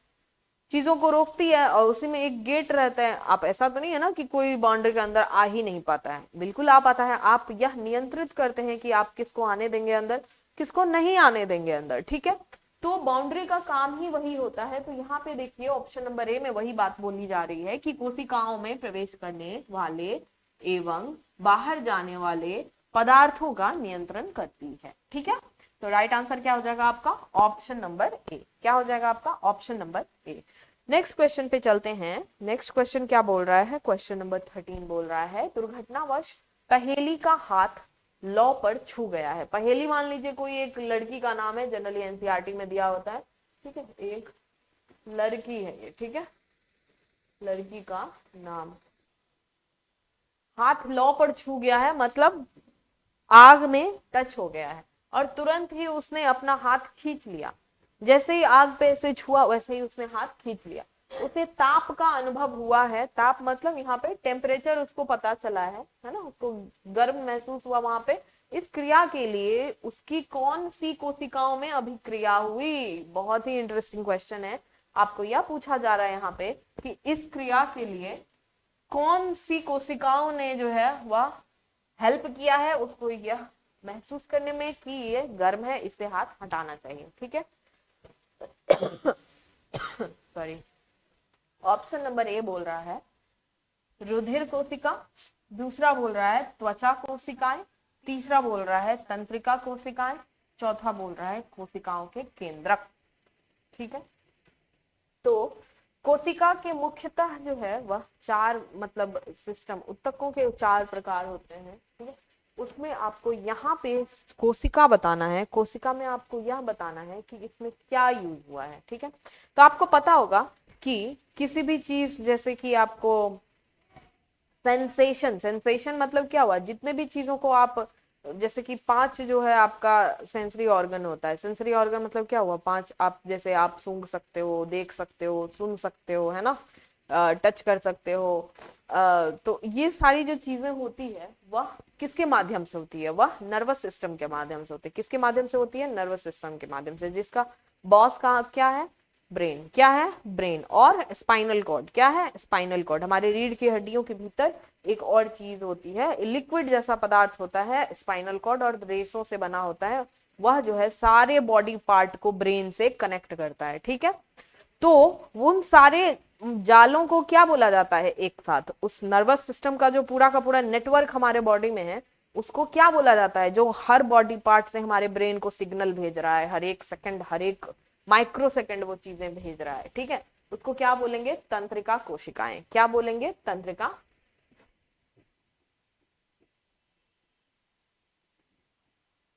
चीजों को रोकती है और उसी में एक गेट रहता है। आप ऐसा तो नहीं है ना कि कोई बाउंड्री के अंदर आ ही नहीं पाता है, बिल्कुल आ पाता है। आप यह नियंत्रित करते हैं कि आप किसको आने देंगे अंदर, किसको नहीं आने देंगे अंदर, ठीक है। तो बाउंड्री का काम ही वही होता है। तो यहाँ पे देखिए ऑप्शन नंबर ए में वही बात बोली जा रही है कि कोशिकाओं में प्रवेश करने वाले एवं बाहर जाने वाले पदार्थों का नियंत्रण करती है, ठीक है। तो राइट आंसर क्या हो जाएगा आपका, ऑप्शन नंबर ए। क्या हो जाएगा आपका, option number A. Next question पे चलते हैं। नेक्स्ट क्वेश्चन क्या बोल रहा है? क्वेश्चन नंबर 13 बोल रहा है, दुर्घटनावश पहेली का हाथ लौ पर छू गया है। पहेली मान लीजिए कोई एक लड़की का नाम है, जनरली एनसीईआरटी में दिया होता है, ठीक है, एक लड़की है ये, ठीक है, लड़की का नाम, हाथ लौ पर छू गया है मतलब आग में टच हो गया है और तुरंत ही उसने अपना हाथ खींच लिया। जैसे ही आग पे से छुआ वैसे ही उसने हाथ खींच लिया। उसे ताप का अनुभव हुआ है। ताप मतलब यहाँ पे टेम्परेचर उसको पता चला है ना, उसको गर्म महसूस हुआ वहां पे। इस क्रिया के लिए उसकी कौन सी कोशिकाओं में अभिक्रिया हुई? बहुत ही इंटरेस्टिंग क्वेश्चन है। आपको यह पूछा जा रहा है यहाँ पे कि इस क्रिया के लिए कौन सी कोशिकाओं ने जो है वह हेल्प किया है उसको यह महसूस करने में कि ये गर्म है, इससे हाथ हटाना चाहिए, ठीक है। सॉरी। ऑप्शन नंबर ए बोल रहा है रुधिर कोशिका, दूसरा बोल रहा है त्वचा कोशिकाएं, तीसरा बोल रहा है तंत्रिका कोशिकाएं, चौथा बोल रहा है कोशिकाओं के केंद्रक, ठीक है। तो कोशिका के मुख्यतः जो है वह चार मतलब सिस्टम, उत्तकों के चार प्रकार होते हैं, ठीक है। उसमें आपको यहाँ पे कोशिका बताना है, कोशिका में आपको यह बताना है कि इसमें क्या यूज हुआ है, ठीक है। तो आपको पता होगा कि किसी भी चीज, जैसे कि आपको सेंसेशन, सेंसेशन मतलब क्या हुआ, जितने भी चीजों को आप, जैसे कि पांच जो है आपका सेंसरी ऑर्गन होता है। सेंसरी ऑर्गन मतलब क्या हुआ, पांच, आप जैसे आप सूंघ सकते हो, देख सकते हो, सुन सकते हो, है ना, टच कर सकते हो। तो ये सारी जो चीजें होती है वह किसके माध्यम से होती है? वह नर्वस सिस्टम के माध्यम से होती है। किसके माध्यम से होती है? नर्वस सिस्टम के माध्यम से, जिसका बॉस का क्या है? ब्रेन। क्या है? ब्रेन। और स्पाइनल कॉर्ड। क्या है? Spinal cord. हमारे रीढ़ की हड्डियों के भीतर एक और चीज होती है, लिक्विड जैसा पदार्थ होता है स्पाइनल कॉर्ड, और रेसों से बना होता है। वह जो है सारे बॉडी पार्ट को ब्रेन से कनेक्ट करता है, ठीक है। तो उन सारे जालों को क्या बोला जाता है एक साथ? उस नर्वस सिस्टम का जो पूरा का पूरा नेटवर्क हमारे बॉडी में है उसको क्या बोला जाता है? जो हर बॉडी पार्ट से हमारे ब्रेन को सिग्नल भेज रहा है, हर एक सेकंड, हर एक माइक्रो सेकंड वो चीजें भेज रहा है, ठीक है। उसको क्या बोलेंगे? तंत्रिका कोशिकाएं। क्या बोलेंगे? तंत्रिका,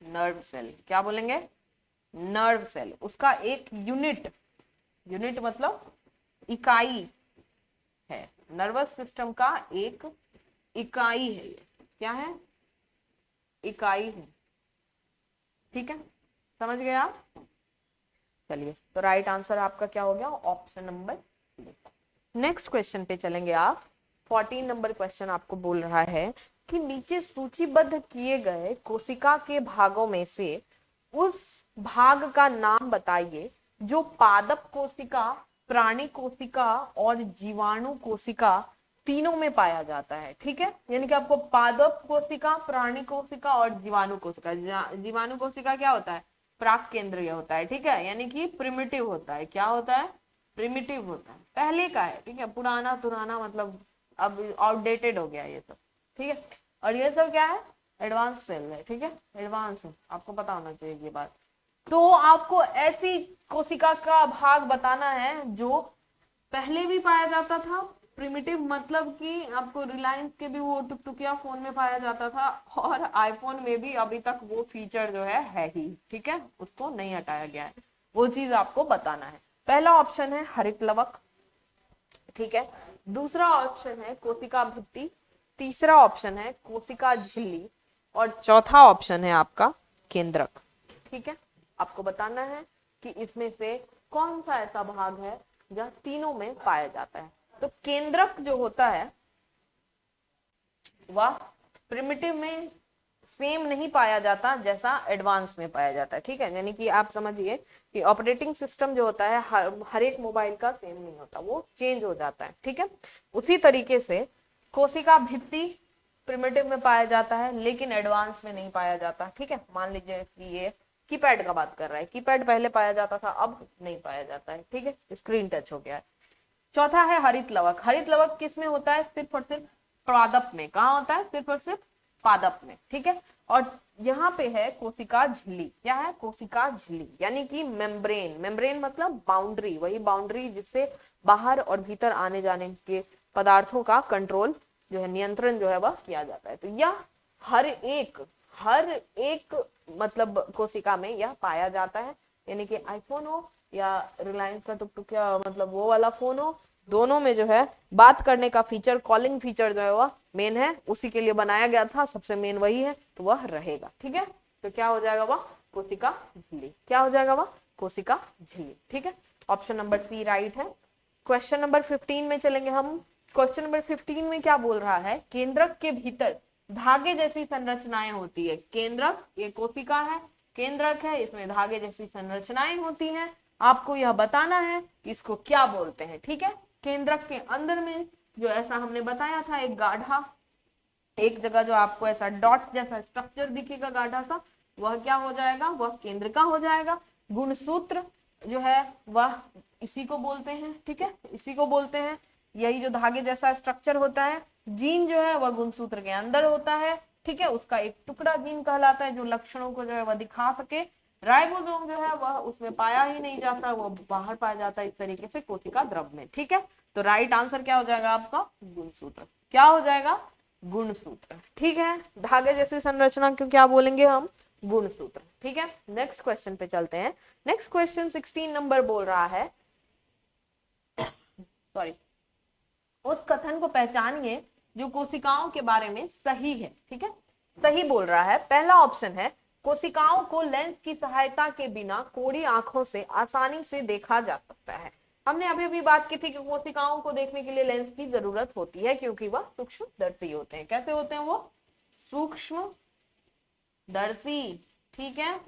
नर्व सेल। क्या बोलेंगे? Nerve cell. उसका एक यूनिट, यूनिट मतलब इकाई है, नर्वस सिस्टम का एक इकाई है ये। क्या है? इकाई है, ठीक है। समझ गए आप? चलिए, तो राइट आंसर आपका क्या हो गया? Option number C. Next question पे चलेंगे आप। 14 नंबर क्वेश्चन आपको बोल रहा है कि नीचे सूचीबद्ध किए गए कोशिका के भागों में से उस भाग का नाम बताइए जो पादप कोशिका, प्राणी कोशिका और जीवाणु कोशिका तीनों में पाया जाता है, ठीक है। यानी कि आपको पादप कोशिका, प्राणी कोशिका और जीवाणु कोशिका, जीवाणु कोशिका क्या होता है? प्राक केंद्रीय होता है, ठीक है, यानी कि प्रिमिटिव होता है। क्या होता है? प्रिमिटिव होता है, पहले का है, ठीक है। पुराना पुराना मतलब अब आउटडेटेड हो गया ये सब, ठीक है। और ये सब क्या है? एडवांस सेल है, ठीक है, एडवांस है, आपको पता होना चाहिए ये बात। तो आपको ऐसी कोशिका का भाग बताना है जो पहले भी पाया जाता था, प्रिमिटिव मतलब कि आपको रिलायंस के भी वो टुकटुकिया फोन में पाया जाता था, और आईफोन में भी अभी तक वो फीचर जो है ही, ठीक है, उसको नहीं हटाया गया है। वो चीज आपको बताना है। पहला ऑप्शन है हरित लवक, ठीक है। दूसरा ऑप्शन है कोशिका भित्ति, तीसरा ऑप्शन है कोशिका झिल्ली, और चौथा ऑप्शन है आपका केंद्रक, ठीक है। आपको बताना है कि इसमें से कौन सा ऐसा भाग है जहां तीनों में पाया जाता है। तो केंद्रक जो होता है वह प्रिमिटिव में सेम नहीं पाया जाता जैसा एडवांस में पाया जाता है, ठीक है। यानी कि आप समझिए कि ऑपरेटिंग सिस्टम जो होता है हर एक मोबाइल का सेम नहीं होता, वो चेंज हो जाता है, ठीक है। उसी तरीके से कोशिका भित्ति प्रिमिटिव में पाया जाता है लेकिन एडवांस में नहीं पाया जाता, ठीक है। मान लीजिए कि ये कीपैड का बात कर रहा है, कीपैड पहले पाया जाता था, अब नहीं पाया जाता है, ठीक है, स्क्रीन टच हो गया है। चौथा है हरित लवक। हरित लवक किस में होता है? सिर्फ और सिर्फ पादप में। कहाँ होता है? सिर्फ और सिर्फ पादप में, ठीक है। और यहाँ पे है कोशिका झिल्ली। क्या है? कोशिका झिल्ली, यानी कि मेम्ब्रेन। मेम्ब्रेन मतलब बाउंड्री, वही बाउंड्री जिससे बाहर और भीतर आने जाने के पदार्थों का कंट्रोल जो है, नियंत्रण जो है वह किया जाता है। तो यह हर एक मतलब कोशिका में यह पाया जाता है, यानी कि आईफोन हो या रिलायंस का टुकटुक या मतलब वो वाला फोन हो, दोनों में जो है बात करने का फीचर, कॉलिंग फीचर जो है वह मेन है, उसी के लिए बनाया गया था, सबसे मेन वही है, तो वह रहेगा, ठीक है। तो क्या हो जाएगा वह? कोशिका झिल्ली। क्या हो जाएगा वह? कोशिका झिल्ली, ठीक है। ऑप्शन नंबर सी राइट है। क्वेश्चन नंबर 15 में चलेंगे हम। क्वेश्चन नंबर 15 में क्या बोल रहा है? केंद्रक के भीतर धागे जैसी संरचनाएं होती है। केंद्रक, ये कोशिका है, केंद्रक है, इसमें धागे जैसी संरचनाएं होती हैं। आपको यह बताना है कि इसको क्या बोलते हैं, ठीक है। केंद्रक के अंदर में जो ऐसा हमने बताया था, एक गाढ़ा, एक जगह जो आपको ऐसा डॉट जैसा स्ट्रक्चर दिखेगा गाढ़ा सा, वह क्या हो जाएगा? वह केंद्र का हो जाएगा। गुणसूत्र जो है वह इसी को बोलते हैं, ठीक है, इसी को बोलते हैं। यही जो धागे जैसा स्ट्रक्चर होता है। जीन जो है वह गुणसूत्र के अंदर होता है, ठीक है, उसका एक टुकड़ा जीन कहलाता है जो लक्षणों को जो है वह दिखा सके। राइबोसोम जो है वह उसमें पाया ही नहीं जाता, वो बाहर पाया जाता है इस तरीके से कोशिका द्रव में, ठीक है। तो राइट आंसर क्या हो जाएगा आपका? गुणसूत्र। क्या हो जाएगा? गुणसूत्र, ठीक है। धागे जैसी संरचना को क्या बोलेंगे हम? गुणसूत्र, ठीक है। नेक्स्ट क्वेश्चन पे चलते हैं। नेक्स्ट क्वेश्चन 16 नंबर बोल रहा है, सॉरी, उस कथन को पहचानिए जो कोशिकाओं के बारे में सही है, ठीक है। सही बोल रहा है। पहला ऑप्शन है, कोशिकाओं को लेंस की सहायता के बिना कोड़ी आंखों से आसानी से देखा जा सकता है। हमने अभी अभी बात की थी कि कोशिकाओं को देखने के लिए लेंस की जरूरत होती है, क्योंकि वह सूक्ष्मदर्शी होते हैं। कैसे होते हैं वो? सूक्ष्मदर्शी, ठीक है।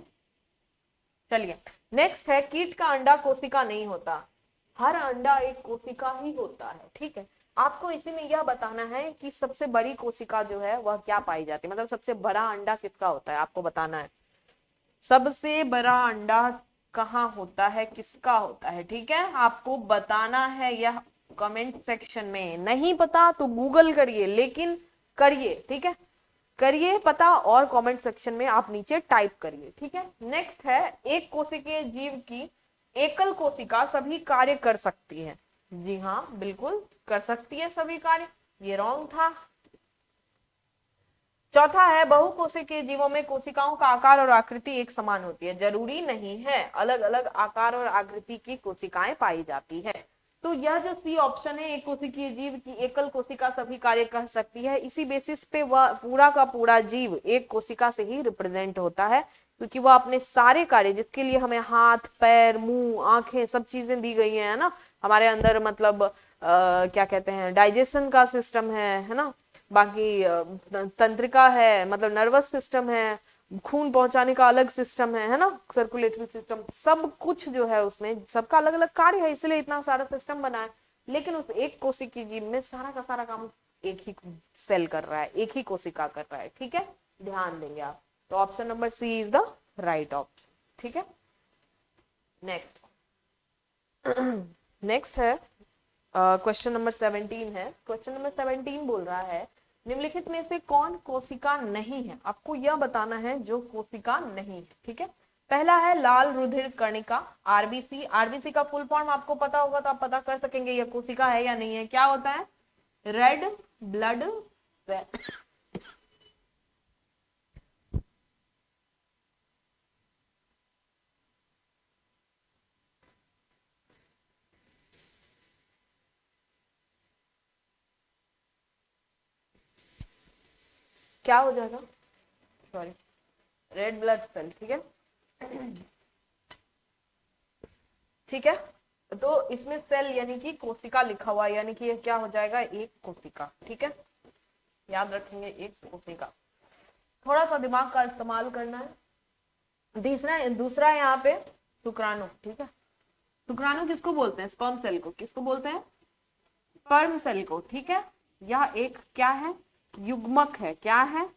चलिए, नेक्स्ट है, कीट का अंडा कोशिका नहीं होता। हर अंडा एक कोशिका ही होता है, ठीक है। आपको इसी में यह बताना है कि सबसे बड़ी कोशिका जो है वह क्या पाई जाती है, मतलब सबसे बड़ा अंडा किसका होता है, आपको बताना है। सबसे बड़ा अंडा कहाँ होता है, किसका होता है, ठीक है, आपको बताना है यह कमेंट सेक्शन में। नहीं पता तो गूगल करिए, लेकिन करिए, ठीक है, करिए पता, और कमेंट सेक्शन में आप नीचे टाइप करिए, ठीक है। नेक्स्ट है, एक कोशिकीय जीव की एकल कोशिका सभी कार्य कर सकती है। जी हाँ, बिल्कुल कर सकती है सभी कार्य, ये रॉन्ग था। चौथा है, बहुकोशिकीय जीवों में कोशिकाओं का आकार और आकृति एक समान होती है। जरूरी नहीं है, अलग अलग आकार और आकृति की कोशिकाएं पाई जाती है। तो यह जो सी ऑप्शन है, एक कोशिकीय जीव की एकल कोशिका सभी कार्य कर सकती है, इसी बेसिस पे वह पूरा का पूरा जीव एक कोशिका से ही रिप्रेजेंट होता है, क्योंकि वह अपने सारे कार्य, जिसके लिए हमें हाथ, पैर, मुंह, आंखें, सब चीजें दी गई है ना, हमारे अंदर मतलब क्या कहते हैं, डाइजेशन का सिस्टम है ना, बाकी तंत्रिका है, मतलब नर्वस सिस्टम है, खून पहुंचाने का अलग सिस्टम है ना, सर्कुलेटरी सिस्टम, सब कुछ जो है उसमें सबका अलग अलग कार्य है, इसलिए इतना सारा सिस्टम बना है। लेकिन उस एक कोशिकीय जीव में सारा का सारा काम एक ही सेल कर रहा है, एक ही कोशिका कर रहा है, ठीक है, ध्यान देंगे आप। तो option number C is the right option, ठीक है। नेक्स्ट नेक्स्ट है क्वेश्चन नंबर 17 है। क्वेश्चन नंबर 17 बोल रहा है, निम्नलिखित में से कौन कोशिका नहीं है? आपको यह बताना है जो कोशिका नहीं है, ठीक है। पहला है लाल रुधिर कणिका, आरबीसी। आरबीसी का फुल फॉर्म आपको पता होगा तो आप पता कर सकेंगे यह कोशिका है या नहीं है। क्या होता है? Red blood cell. क्या हो जाएगा? सॉरी, रेड ब्लड सेल, ठीक है, ठीक है। तो इसमें सेल यानी कि कोशिका लिखा हुआ है, यानी कि ये क्या हो जाएगा? एक कोशिका, ठीक है, याद रखेंगे, एक कोशिका। थोड़ा सा दिमाग का इस्तेमाल करना है। दूसरा यहाँ पे शुक्राणु, ठीक है। शुक्राणु किसको बोलते हैं? स्पर्म सेल को। किसको बोलते हैं? स्पर्म सेल को, ठीक है। यह एक क्या है? युग्मक है। क्या है?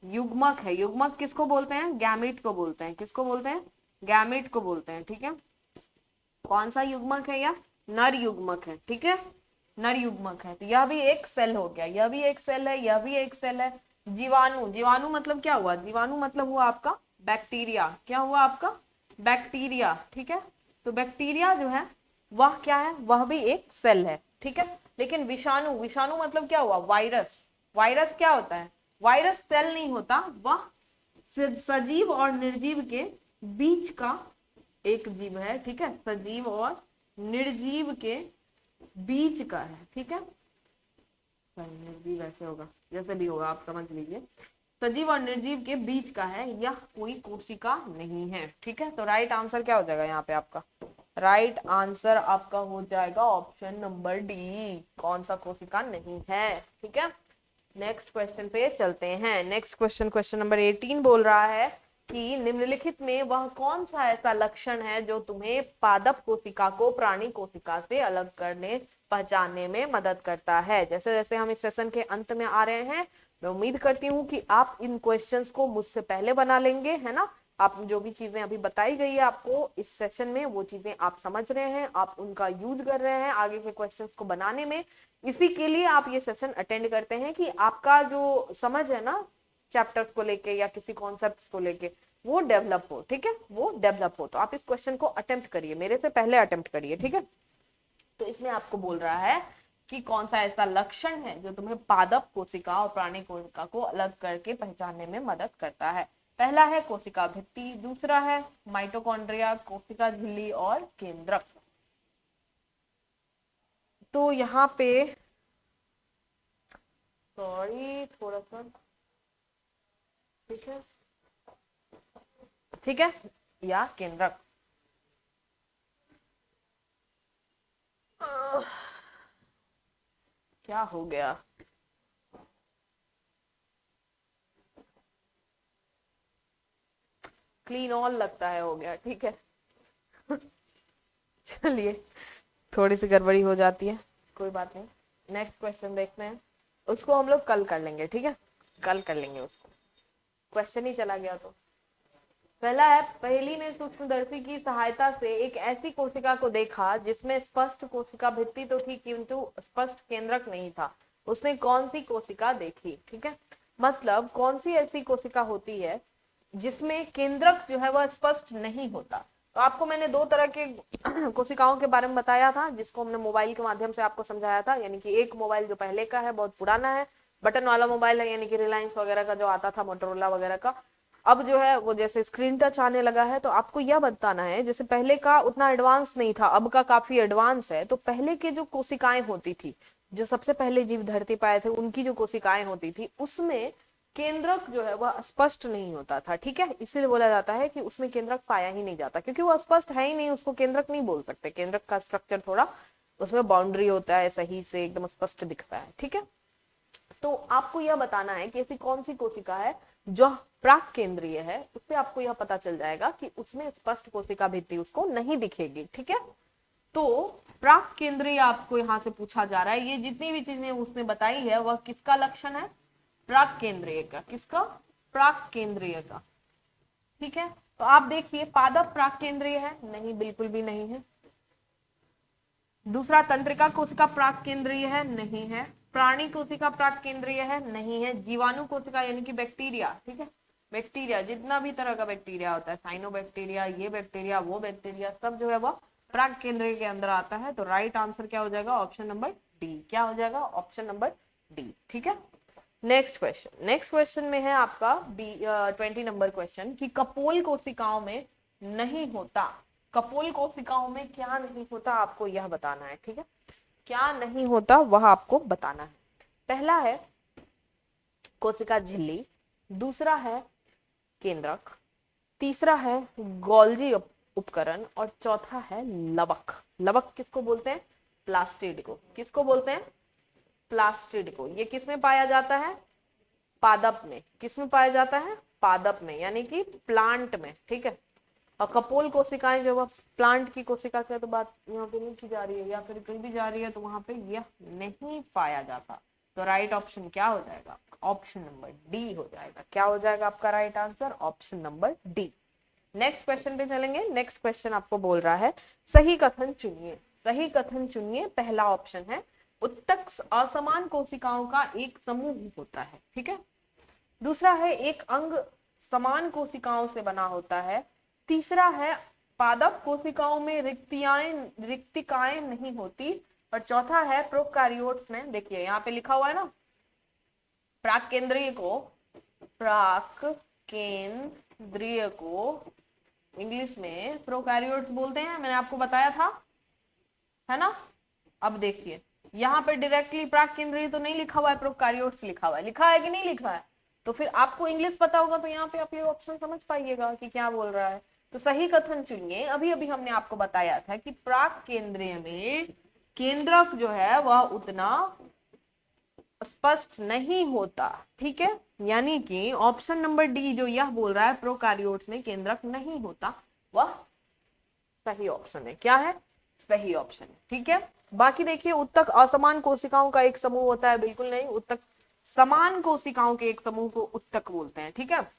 युग्मक है। युग्मक किसको बोलते हैं? गैमेट को बोलते हैं। किसको बोलते हैं? गैमेट को बोलते हैं, ठीक है। कौन सा युग्मक है? यह नर युग्मक है, ठीक है, नर युग्मक है। तो यह भी एक सेल हो गया, यह भी एक सेल है, यह भी एक सेल है। जीवाणु, जीवाणु मतलब क्या हुआ, जीवाणु मतलब हुआ आपका बैक्टीरिया, क्या हुआ आपका बैक्टीरिया, ठीक है। तो बैक्टीरिया जो है वह क्या है, वह भी एक सेल है, ठीक है। लेकिन विषाणु, विषाणु मतलब क्या हुआ वायरस, वायरस क्या होता है, वायरस सेल नहीं होता, वह सजीव और निर्जीव के बीच का एक जीव है, ठीक है, सजीव और निर्जीव के बीच का है, ठीक है। निर्जीव ऐसे होगा, जैसे भी होगा आप समझ लीजिए, सजीव और निर्जीव के बीच का है, यह कोई कोशिका नहीं है, ठीक है। तो राइट आंसर क्या हो जाएगा यहाँ पे आपका, राइट आंसर आपका हो जाएगा ऑप्शन नंबर डी, कौन सा कोशिका नहीं है, ठीक है। नेक्स्ट क्वेश्चन पे चलते हैं। नेक्स्ट क्वेश्चन, क्वेश्चन नंबर 18 बोल रहा है कि निम्नलिखित में वह कौन सा ऐसा लक्षण है जो तुम्हें पादप कोशिका को प्राणी कोशिका से अलग करने पहचानने में मदद करता है। जैसे जैसे हम इस सेशन के अंत में आ रहे हैं, मैं उम्मीद करती हूँ कि आप इन क्वेश्चंस को मुझसे पहले बना लेंगे, है ना। आप जो भी चीजें अभी बताई गई है आपको इस सेशन में, वो चीजें आप समझ रहे हैं, आप उनका यूज कर रहे हैं आगे के क्वेश्चंस को बनाने में। इसी के लिए आप ये सेशन अटेंड करते हैं कि आपका जो समझ है ना चैप्टर्स को लेके या किसी कॉन्सेप्ट्स को लेके, वो डेवलप हो, ठीक है, वो डेवलप हो। तो आप इस क्वेश्चन को अटेम्प्ट करिए, मेरे से पहले अटेम्प्ट करिए, ठीक है। तो इसमें आपको बोल रहा है कि कौन सा ऐसा लक्षण है जो तुम्हें पादप कोशिका और प्राणी कोशिका को अलग करके पहचानने में मदद करता है। पहला है कोशिका भित्ति, दूसरा है माइटोकॉन्ड्रिया, कोशिका झिल्ली और केंद्रक। तो यहाँ पे सॉरी थोड़ा सा, ठीक है, ठीक है, या केंद्रक। क्या हो गया, क्लीन ऑल लगता है हो गया, ठीक है। चलिए, थोड़ी सी गड़बड़ी हो जाती है, कोई बात नहीं। नेक्स्ट क्वेश्चन देखते हैं, उसको हम लोग कल कर लेंगे, ठीक है, कल कर लेंगे उसको, क्वेश्चन ही चला गया तो। पहला है, पहेली ने सूक्ष्मदर्शी की सहायता से एक ऐसी कोशिका को देखा जिसमें स्पष्ट कोशिका भित्ति तो थी किंतु स्पष्ट केंद्रक नहीं था, उसने कौन सी कोशिका देखी, ठीक है। मतलब कौन सी ऐसी कोशिका होती है जिसमें केंद्रक जो है वह स्पष्ट नहीं होता। तो आपको मैंने दो तरह के कोशिकाओं के बारे में बताया था, जिसको हमने मोबाइल के माध्यम से आपको समझाया था। यानी कि एक मोबाइल जो पहले का है, बहुत पुराना है, बटन वाला मोबाइल है, यानी कि रिलायंस वगैरह का जो आता था, मोटोरोला वगैरह का। अब जो है वो जैसे स्क्रीन टच आने लगा है, तो आपको यह बताना है, जैसे पहले का उतना एडवांस नहीं था, अब का काफी एडवांस है। तो पहले के जो कोशिकाएं होती थी, जो सबसे पहले जीव धरती पाए थे, उनकी जो कोशिकाएं होती थी, उसमें केंद्रक जो है वह स्पष्ट नहीं होता था, ठीक है। इसीलिए बोला जाता है कि उसमें केंद्रक पाया ही नहीं जाता, क्योंकि वो स्पष्ट है ही नहीं, उसको केंद्रक नहीं बोल सकते। केंद्रक का स्ट्रक्चर थोड़ा, उसमें बाउंड्री होता है, सही से एकदम स्पष्ट दिखता है, ठीक है। तो आपको यह बताना है कि ऐसी कौन सी कोशिका है जो प्राक केंद्रीय है, उससे आपको यह पता चल जाएगा कि उसमें स्पष्ट कोशिका भित्ति उसको नहीं दिखेगी, ठीक है। तो प्राक केंद्रीय आपको यहाँ से पूछा जा रहा है, ये जितनी भी चीजें उसने बताई है वह किसका लक्षण है, प्राक केंद्रीय का, किसका, प्राक केंद्रीय का, ठीक है। तो आप देखिए, पादप प्राक केंद्रीय है, नहीं, बिल्कुल भी नहीं है। दूसरा, तंत्रिका कोशिका प्राक केंद्रीय है, नहीं है। प्राणी कोशिका प्राक केंद्रीय है, नहीं है। जीवाणु कोशिका यानी कि बैक्टीरिया, ठीक है, बैक्टीरिया जितना भी तरह का बैक्टीरिया होता है, साइनो बैक्टीरिया, ये बैक्टीरिया, वो बैक्टीरिया, सब जो है वो प्राक केंद्रीय के अंदर आता है। तो राइट आंसर क्या हो जाएगा, ऑप्शन नंबर डी, क्या हो जाएगा, ऑप्शन नंबर डी, ठीक है। नेक्स्ट क्वेश्चन, नेक्स्ट क्वेश्चन में है आपका 20 नंबर क्वेश्चन कि कपोल कोशिकाओं में नहीं होता, कपोल कोशिकाओं में क्या नहीं होता, आपको यह बताना है, ठीक है। क्या नहीं होता वह आपको बताना है। पहला है कोशिका झिल्ली, दूसरा है केंद्रक, तीसरा है गोल्जी उपकरण, और चौथा है लवक। लवक किसको बोलते हैं, प्लास्टिड को, किसको बोलते हैं, प्लास्टिड को। ये किस में पाया जाता है, पादप में। किस में पाया जाता है, पादप में, यानी कि प्लांट में, ठीक है। और कपोल कोशिकाएं जो प्लांट की कोशिका की तो बात यहाँ पे नहीं की जा रही है, या फिर कहीं भी जा रही है, तो वहां पे यह नहीं पाया जाता। तो राइट ऑप्शन क्या हो जाएगा, ऑप्शन नंबर डी हो जाएगा। क्या हो जाएगा आपका right answer, option number D. Next question पे चलेंगे। नेक्स्ट क्वेश्चन आपको बोल रहा है सही कथन चुनिए, सही कथन चुनिए। पहला ऑप्शन है उत्तक असमान कोशिकाओं का एक समूह होता है, ठीक है। दूसरा है एक अंग समान कोशिकाओं से बना होता है। तीसरा है पादप कोशिकाओं में रिक्तिकाएं नहीं होती। और चौथा है प्रोकारियोट्स में, देखिए यहाँ पे लिखा हुआ है ना, प्राक केंद्रीय को इंग्लिश में प्रोकैरियोट्स बोलते हैं, मैंने आपको बताया था, है ना। अब देखिए यहाँ पे डायरेक्टली प्राक केंद्रीय तो नहीं लिखा हुआ है, प्रोकैरियोट्स लिखा हुआ है, लिखा है कि नहीं लिखा है? तो फिर आपको इंग्लिश पता होगा तो यहाँ पे आप ये ऑप्शन समझ पाइएगा कि क्या बोल रहा है। तो सही कथन चुनिए। अभी अभी हमने आपको बताया था कि प्राक केंद्रीय में केंद्रक जो है वह उतना स्पष्ट नहीं होता, ठीक है। यानी कि ऑप्शन नंबर डी जो यह बोल रहा है प्रोकैरियोट्स में केंद्रक नहीं होता, वह सही ऑप्शन है। क्या है? सही ऑप्शन है, ठीक है। बाकी देखिए उत्तक असमान कोशिकाओं का एक समूह होता है, बिल्कुल नहीं, उत्तक समान कोशिकाओं के एक समूह को उत्तक बोलते हैं, ठीक है।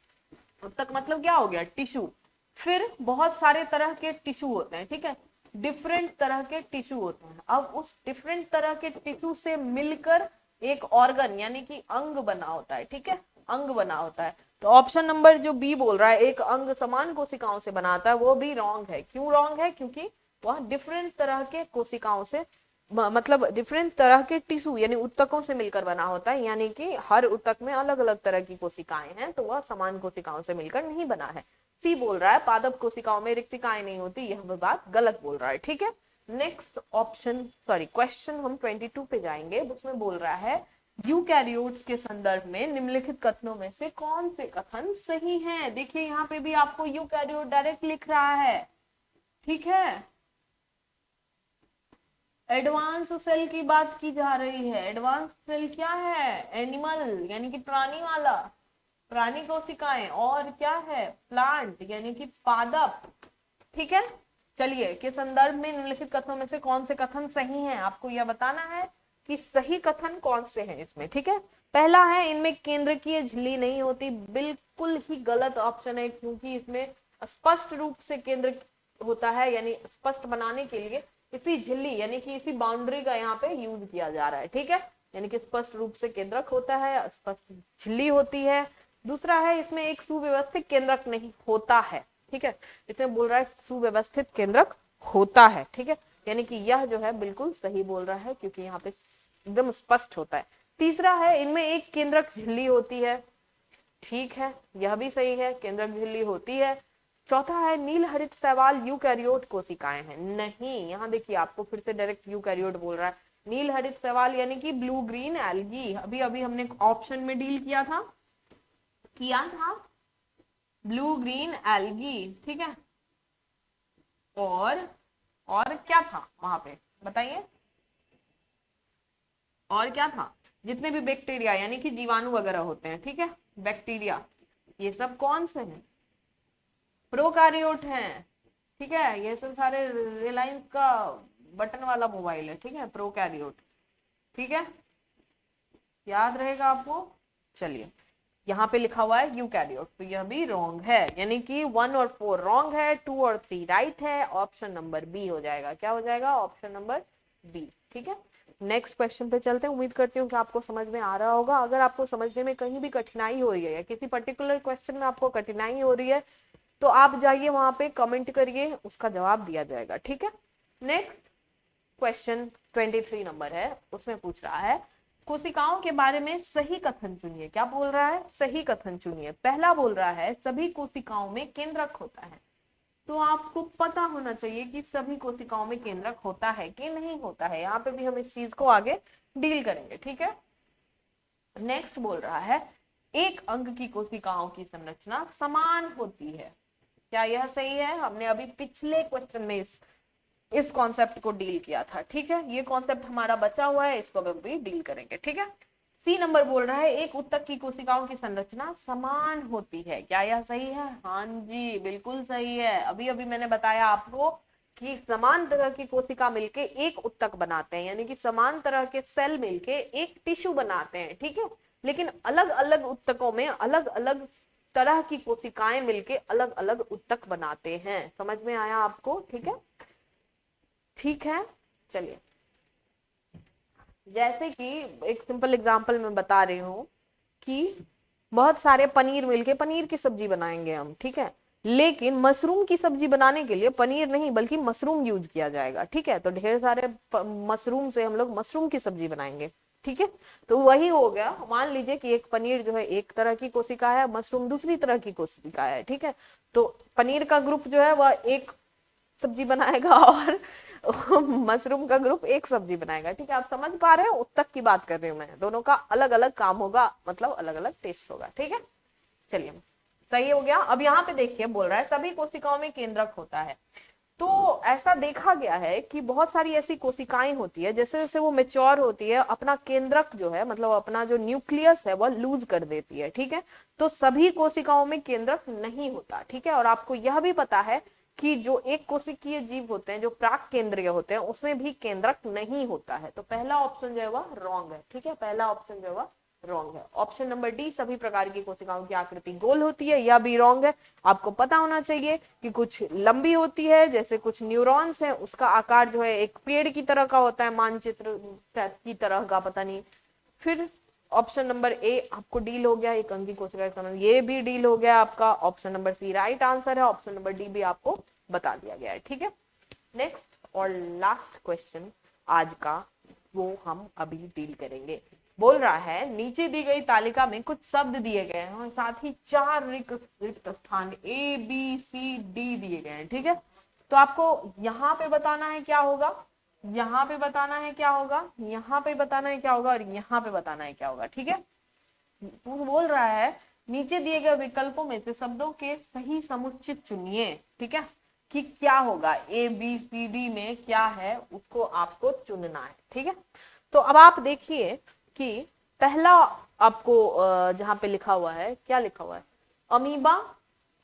उत्तक मतलब क्या हो गया? टिश्यू। फिर बहुत सारे तरह के टिश्यू होते हैं, ठीक है, डिफरेंट तरह के टिश्यू होते हैं। अब उस डिफरेंट तरह के टिश्यू से मिलकर एक ऑर्गन यानी कि अंग बना होता है, ठीक है, अंग बना होता है। तो ऑप्शन नंबर जो बी बोल रहा है एक अंग समान कोशिकाओं से बनाता है, वो भी रॉन्ग है। क्यों रॉन्ग है? क्योंकि वह डिफरेंट तरह के कोशिकाओं से मतलब डिफरेंट तरह के टिश्यू यानी उत्तकों से मिलकर बना होता है, यानी कि हर उत्तक में अलग अलग तरह की कोशिकाएं हैं, तो वह समान कोशिकाओं से मिलकर नहीं बना है। सी बोल रहा है पादप कोशिकाओं में रिक्तिकाएं नहीं होती, यह बात गलत बोल रहा है, ठीक है। नेक्स्ट ऑप्शन क्वेश्चन हम 22 पे जाएंगे, उसमें बोल रहा है यूकैरियोट्स के संदर्भ में निम्नलिखित कथनों में से कौन से कथन सही हैं? देखिए यहाँ पे भी आपको यूकैरियोट डायरेक्ट लिख रहा है, ठीक है। एडवांस सेल की बात की जा रही है। एडवांस सेल क्या है? एनिमल यानी कि प्राणी वाला, प्राणी कोशिकाएं, और क्या है? प्लांट यानी कि पादप, ठीक है। चलिए के संदर्भ में निम्नलिखित कथनों में से कौन से कथन सही हैं, आपको यह बताना है कि सही कथन कौन से हैं इसमें, ठीक है। पहला है इनमें केंद्रकीय झिल्ली नहीं होती, बिल्कुल ही गलत ऑप्शन है, क्योंकि इसमें स्पष्ट रूप से केंद्र होता है, यानी स्पष्ट बनाने के लिए इसी झिल्ली यानी कि इसी बाउंड्री का यहाँ पे यूज किया जा रहा है, ठीक है। यानी कि स्पष्ट रूप से केंद्रक होता है, स्पष्ट झिल्ली होती है। दूसरा है इसमें एक सुव्यवस्थित केंद्रक नहीं होता है, ठीक है। इसमें बोल रहा है सुव्यवस्थित केंद्रक होता है, ठीक है। यानी कि यह जो है बिल्कुल सही बोल रहा है, क्योंकि यहाँ पे एकदम स्पष्ट होता है। तीसरा है इनमें एक केंद्रक झिल्ली होती है, ठीक है, यह भी सही है, केंद्रक झिल्ली होती है। चौथा है नील हरित शैवाल यूकैरियोट कोशिकाएं हैं, नहीं। यहाँ देखिए आपको फिर से डायरेक्ट यूकैरियोट बोल रहा है। नील हरित शैवाल यानी कि ब्लू ग्रीन एल्गी, अभी अभी हमने ऑप्शन में डील किया था ब्लू ग्रीन एल्गी, ठीक है। और क्या था वहां पे बताइए? और क्या था? जितने भी बैक्टीरिया यानी कि जीवाणु वगैरह होते हैं, ठीक है, बैक्टीरिया, ये सब कौन से हैं? प्रोकैरियोट हैं, ठीक है। ये सब सारे रिलायंस का बटन वाला मोबाइल है, ठीक है, प्रोकैरियोट, ठीक है, याद रहेगा आपको। चलिए यहाँ पे लिखा हुआ है यूकैरियोट, तो यह भी रॉन्ग है, यानी कि 1 और 4 रॉन्ग है, 2 और 3 राइट है। ऑप्शन नंबर बी हो जाएगा। क्या हो जाएगा? ऑप्शन नंबर बी, ठीक है। नेक्स्ट क्वेश्चन पे चलते हैं। उम्मीद करती हूँ कि आपको समझ में आ रहा होगा। अगर आपको समझने में कहीं भी कठिनाई हो रही है या किसी पर्टिकुलर क्वेश्चन में आपको कठिनाई हो रही है तो आप जाइए वहां पे कमेंट करिए, उसका जवाब दिया जाएगा, ठीक है। नेक्स्ट क्वेश्चन 23 नंबर है, उसमें पूछ रहा है कोशिकाओं के बारे में सही कथन चुनिए। क्या बोल रहा है? सही कथन चुनिए। पहला बोल रहा है सभी कोशिकाओं में केंद्रक होता है, तो आपको पता होना चाहिए कि सभी कोशिकाओं में केंद्रक होता है कि नहीं होता है। यहाँ पे भी हम इस चीज को आगे डील करेंगे, ठीक है। नेक्स्ट बोल रहा है एक अंग की कोशिकाओं की संरचना समान होती है। क्या यह सही है? हमने अभी पिछले क्वेश्चन में इस कॉन्सेप्ट को डील किया था, ठीक है। ये कॉन्सेप्ट हमारा बचा हुआ है, इसको हम भी डील करेंगे, ठीक है। सी नंबर बोल रहा है एक उत्तक की कोशिकाओं की संरचना समान होती है। क्या यह सही है? हाँ जी, बिल्कुल सही है। अभी अभी मैंने बताया आपको कि समान तरह की कोशिका मिलके एक उत्तक बनाते हैं, यानी कि समान तरह के सेल मिलके एक टिश्यू बनाते हैं, ठीक है। लेकिन अलग अलग उत्तकों में अलग अलग तरह की कोशिकाएं मिलके अलग अलग उत्तक बनाते हैं। समझ में आया आपको? ठीक है, ठीक है। चलिए जैसे कि एक सिंपल एग्जांपल मैं बता रही हूं कि बहुत सारे पनीर मिलके पनीर की सब्जी बनाएंगे हम, ठीक है। लेकिन मशरूम की सब्जी बनाने के लिए पनीर नहीं बल्कि मशरूम यूज किया जाएगा, ठीक है। तो ढेर सारे मशरूम से हम लोग मशरूम की सब्जी बनाएंगे, ठीक है। तो वही हो गया, मान लीजिए कि एक पनीर जो है एक तरह की कोशिका है, मशरूम दूसरी तरह की कोशिका है, ठीक है। तो पनीर का ग्रुप जो है वह एक सब्जी बनाएगा और मशरूम का ग्रुप एक सब्जी बनाएगा, ठीक है। आप समझ पा रहे हो, उत तक की बात कर रही हूँ मैं। दोनों का अलग अलग काम होगा, मतलब अलग अलग टेस्ट होगा, ठीक है। चलिए, सही हो गया। अब यहाँ पे देखिए बोल रहा है सभी कोशिकाओं में केंद्रक होता है। तो ऐसा देखा गया है कि बहुत सारी ऐसी कोशिकाएं होती है, जैसे जैसे वो मेच्योर होती है अपना केंद्रक जो है, मतलब अपना जो न्यूक्लियस है वह लूज कर देती है, ठीक है। तो सभी कोशिकाओं में केंद्रक नहीं होता, ठीक है। और आपको यह भी पता है कि जो एक कोशिकीय जीव होते हैं, जो प्राक केंद्रीय होते हैं, उसमें भी केंद्रक नहीं होता है। तो पहला ऑप्शन जो है वह रॉन्ग है, ठीक है। पहला ऑप्शन जो है वह रॉन्ग है। ऑप्शन नंबर डी, सभी प्रकार की कोशिकाओं की आकृति गोल होती है, यह भी रॉन्ग है। आपको पता होना चाहिए कि कुछ लंबी होती है, जैसे कुछ न्यूरॉन्स है, उसका आकार जो है एक पेड़ की तरह का होता है, मानचित्र की तरह का, पता नहीं। फिर ऑप्शन नंबर ए आपको डील हो गया, एक अंक की कोशिका का समय, ये भी डील हो गया आपका। Option number C right answer है। ऑप्शन नंबर डी भी आपको बता दिया गया है, ठीक है। नेक्स्ट और लास्ट क्वेश्चन आज का, वो हम अभी डील करेंगे। बोल रहा है नीचे दी गई तालिका में कुछ शब्द दिए गए हैं और साथ ही 4 रिक्त स्थान ए बी सी डी दिए गए हैं, ठीक है। तो आपको यहाँ पे बताना है क्या होगा, यहाँ पे बताना है क्या होगा, यहाँ पे बताना है क्या होगा, और यहाँ पे बताना है क्या होगा, ठीक है। वो बोल रहा है नीचे दिए गए विकल्पों में से शब्दों के सही समुच्चित चुनिए, ठीक है। कि क्या होगा, ए बी सी डी में क्या है उसको आपको चुनना है, ठीक है। तो अब आप देखिए कि पहला आपको जहां पे लिखा हुआ है, क्या लिखा हुआ है, अमीबा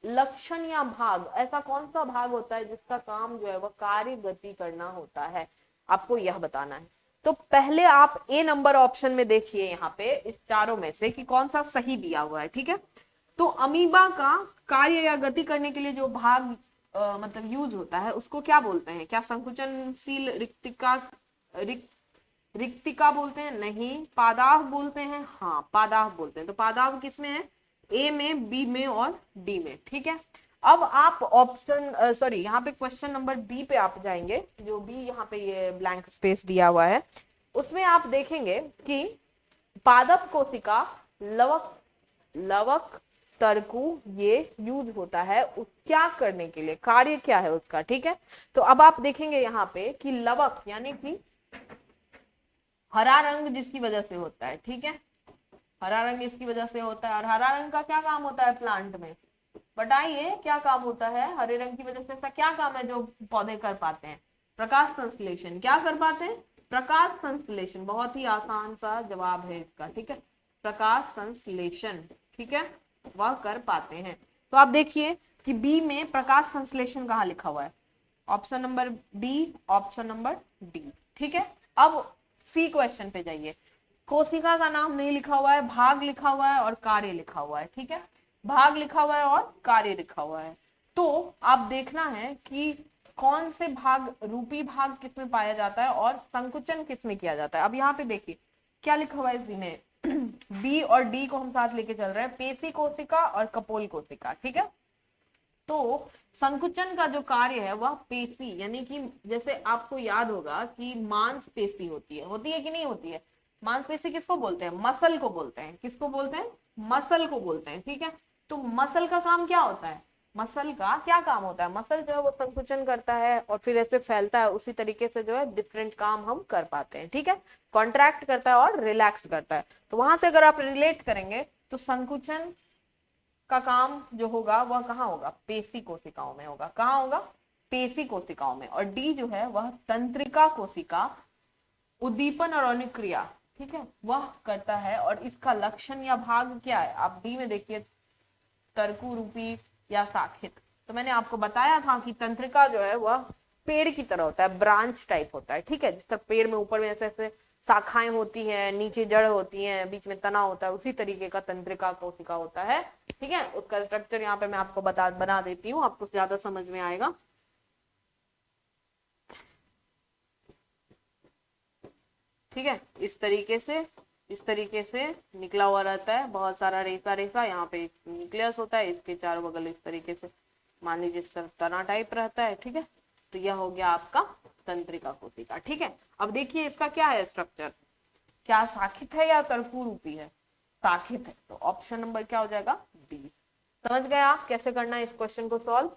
लक्षण या भाग, ऐसा कौन सा भाग होता है जिसका काम जो है वह कार्य गति करना होता है, आपको यह बताना है। तो पहले आप ए नंबर ऑप्शन में देखिए यहाँ पे इस चारों में से कि कौन सा सही दिया हुआ है, ठीक है। तो अमीबा का कार्य या गति करने के लिए जो भाग मतलब यूज होता है उसको क्या बोलते हैं, क्या संकुचनशील रिक्तिका, रिक्तिका बोलते हैं, नहीं। पादाव बोलते हैं, हाँ पादाव बोलते हैं। तो पादाव किसमें है, ए में, बी में और डी में, ठीक है। अब आप ऑप्शन सॉरी यहाँ पे क्वेश्चन नंबर बी पे आप जाएंगे, जो बी यहाँ पे ये ब्लैंक स्पेस दिया हुआ है, उसमें आप देखेंगे कि पादप कोशिका, लवक लवक तरकु ये यूज होता है क्या करने के लिए, कार्य क्या है उसका, ठीक है। तो अब आप देखेंगे यहाँ पे कि लवक यानी कि हरा रंग जिसकी वजह से होता है, ठीक है। हरा रंग इसकी वजह से होता है, और हरा रंग का क्या काम होता है प्लांट में, बताइए क्या काम होता है हरे रंग की वजह से, ऐसा क्या काम है जो पौधे कर पाते हैं, प्रकाश संश्लेषण। क्या कर पाते हैं, प्रकाश संश्लेषण। बहुत ही आसान सा जवाब है इसका, ठीक है, प्रकाश संश्लेषण, ठीक है, वह कर पाते हैं। तो आप देखिए कि बी में प्रकाश संश्लेषण कहाँ लिखा हुआ है, option number B, option number D, ठीक है। अब सी क्वेश्चन पे जाइए, कोशिका का नाम नहीं लिखा हुआ है, भाग लिखा हुआ है और कार्य लिखा हुआ है, ठीक है। भाग लिखा हुआ है और कार्य लिखा हुआ है। तो आप देखना है कि कौन से भाग, रूपी भाग किसमें पाया जाता है और संकुचन किसमें किया जाता है। अब यहाँ पे देखिए क्या लिखा हुआ है इसमें, बी और डी को हम साथ लेके चल रहे हैं, पेशी कोशिका और कपोल कोशिका, ठीक है। तो संकुचन का जो कार्य है वह पेशी, यानी कि जैसे आपको याद होगा कि मांसपेशी होती है कि नहीं होती है। मांसपेशी किसको बोलते हैं, मसल को बोलते हैं, किसको बोलते हैं, मसल को बोलते हैं, ठीक है। तो मसल का काम क्या होता है, मसल का क्या काम होता है, मसल जो है वो संकुचन करता है और फिर ऐसे फैलता है, उसी तरीके से जो है डिफरेंट काम हम कर पाते हैं, ठीक है। कॉन्ट्रैक्ट करता है और रिलैक्स करता है। तो वहां से अगर आप रिलेट करेंगे तो संकुचन का काम जो होगा वह कहाँ होगा, पेशी कोशिकाओं में होगा। कहाँ होगा, पेशी कोशिकाओं में। और डी जो है वह तंत्रिका कोशिका उद्दीपन और अनुक्रिया, ठीक है, वह करता है। और इसका लक्षण या भाग क्या है, आप डी में देखिए, तरकु रूपी या शाखित। तो मैंने आपको बताया था कि तंत्रिका जो है वह पेड़ की तरह होता है, ब्रांच टाइप होता है, ठीक है। जिस तरह पेड़ में ऊपर में ऐसे ऐसे शाखाएं होती हैं, नीचे जड़ होती हैं, बीच में तना होता है, उसी तरीके का तंत्रिका कोशिका होता है, ठीक है। उसका स्ट्रक्चर यहाँ पे मैं आपको बना देती हूँ, आपको ज्यादा समझ में आएगा। ठीक है, इस तरीके से इस तरीके से निकला हुआ रहता है, बहुत सारा रेसा रेसा, यहाँ पे एक न्यूक्लियस होता है, इसके चारों बगल इस तरीके से मान लीजिए इस तरह तना टाइप रहता है, ठीक है। तो यह हो गया आपका तंत्रिका कोशिका, ठीक है। अब देखिए इसका क्या है स्ट्रक्चर, क्या शाखित है या कर्पूरूपी है, शाखित है, तो ऑप्शन नंबर क्या हो जाएगा, डी। समझ गए आप कैसे करना है इस क्वेश्चन को सॉल्व।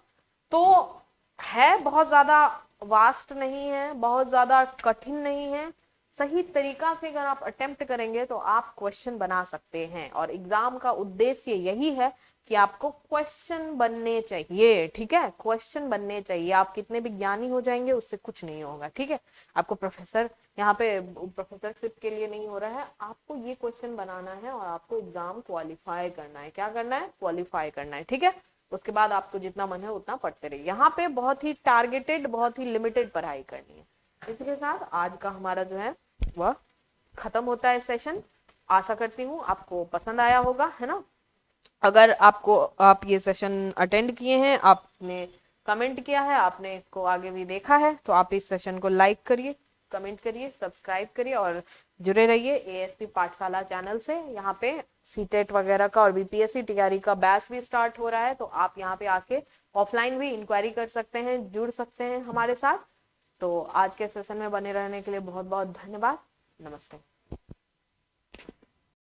तो है बहुत ज्यादा वास्ट नहीं है, बहुत ज्यादा कठिन नहीं है, सही तरीका से अगर आप अटेम्प्ट करेंगे तो आप क्वेश्चन बना सकते हैं। और एग्जाम का उद्देश्य यही है कि आपको क्वेश्चन बनने चाहिए, ठीक है, क्वेश्चन बनने चाहिए। आप कितने भी ज्ञानी हो जाएंगे उससे कुछ नहीं होगा, ठीक है। आपको प्रोफेसर यहाँ पे प्रोफेसरशिप के लिए नहीं हो रहा है, आपको ये क्वेश्चन बनाना है और आपको एग्जाम क्वालिफाई करना है। क्या करना है, क्वालिफाई करना है, ठीक है। उसके बाद आपको जितना मन है उतना पढ़ते रहिए। यहाँ पे बहुत ही टारगेटेड, बहुत ही लिमिटेड पढ़ाई करनी है। इसके साथ आज का हमारा जो है वह खत्म होता है सेशन। आशा करती हूँ आपको पसंद आया होगा, है ना। अगर आप ये सेशन अटेंड किए हैं, आपने कमेंट किया है, आपने इसको आगे भी देखा है, तो आप इस सेशन को लाइक करिए, कमेंट करिए, सब्सक्राइब करिए और जुड़े रहिए एएसपी पाठशाला चैनल से। यहाँ पे सीटेट वगैरह का और बीपीएससी तैयारी का बैच भी स्टार्ट हो रहा है, तो आप यहाँ पे आके ऑफलाइन भी इंक्वायरी कर सकते हैं, जुड़ सकते हैं हमारे साथ। तो आज के सेशन में बने रहने के लिए बहुत बहुत धन्यवाद। नमस्ते।